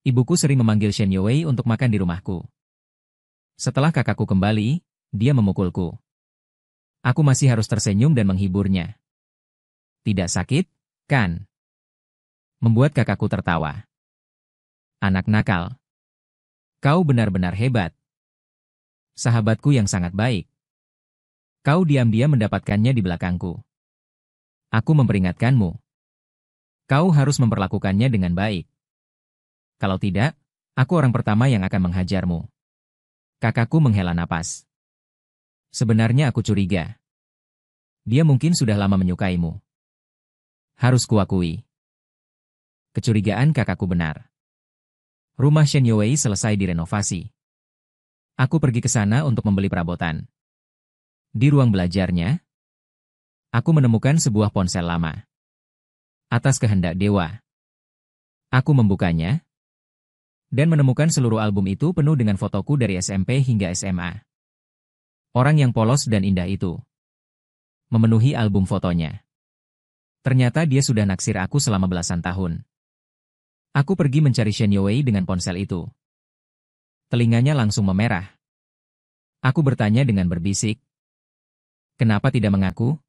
Speaker 1: ibuku sering memanggil Shen Youwei untuk makan di rumahku. Setelah kakakku kembali, dia memukulku. Aku masih harus tersenyum dan menghiburnya. Tidak sakit, kan? Membuat kakakku tertawa. Anak nakal. Kau benar-benar hebat. Sahabatku yang sangat baik. Kau diam-diam mendapatkannya di belakangku. Aku memperingatkanmu. Kau harus memperlakukannya dengan baik. Kalau tidak, aku orang pertama yang akan menghajarmu. Kakakku menghela napas. Sebenarnya aku curiga. Dia mungkin sudah lama menyukaimu. Harus kuakui. Kecurigaan kakakku benar. Rumah Shen Youwei selesai direnovasi. Aku pergi ke sana untuk membeli perabotan. Di ruang belajarnya, aku menemukan sebuah ponsel lama. Atas kehendak dewa, aku membukanya dan menemukan seluruh album itu penuh dengan fotoku dari SMP hingga SMA. Orang yang polos dan indah itu memenuhi album fotonya. Ternyata dia sudah naksir aku selama belasan tahun. Aku pergi mencari Shen Youwei dengan ponsel itu. Telinganya langsung memerah. Aku bertanya dengan berbisik. Kenapa tidak mengaku?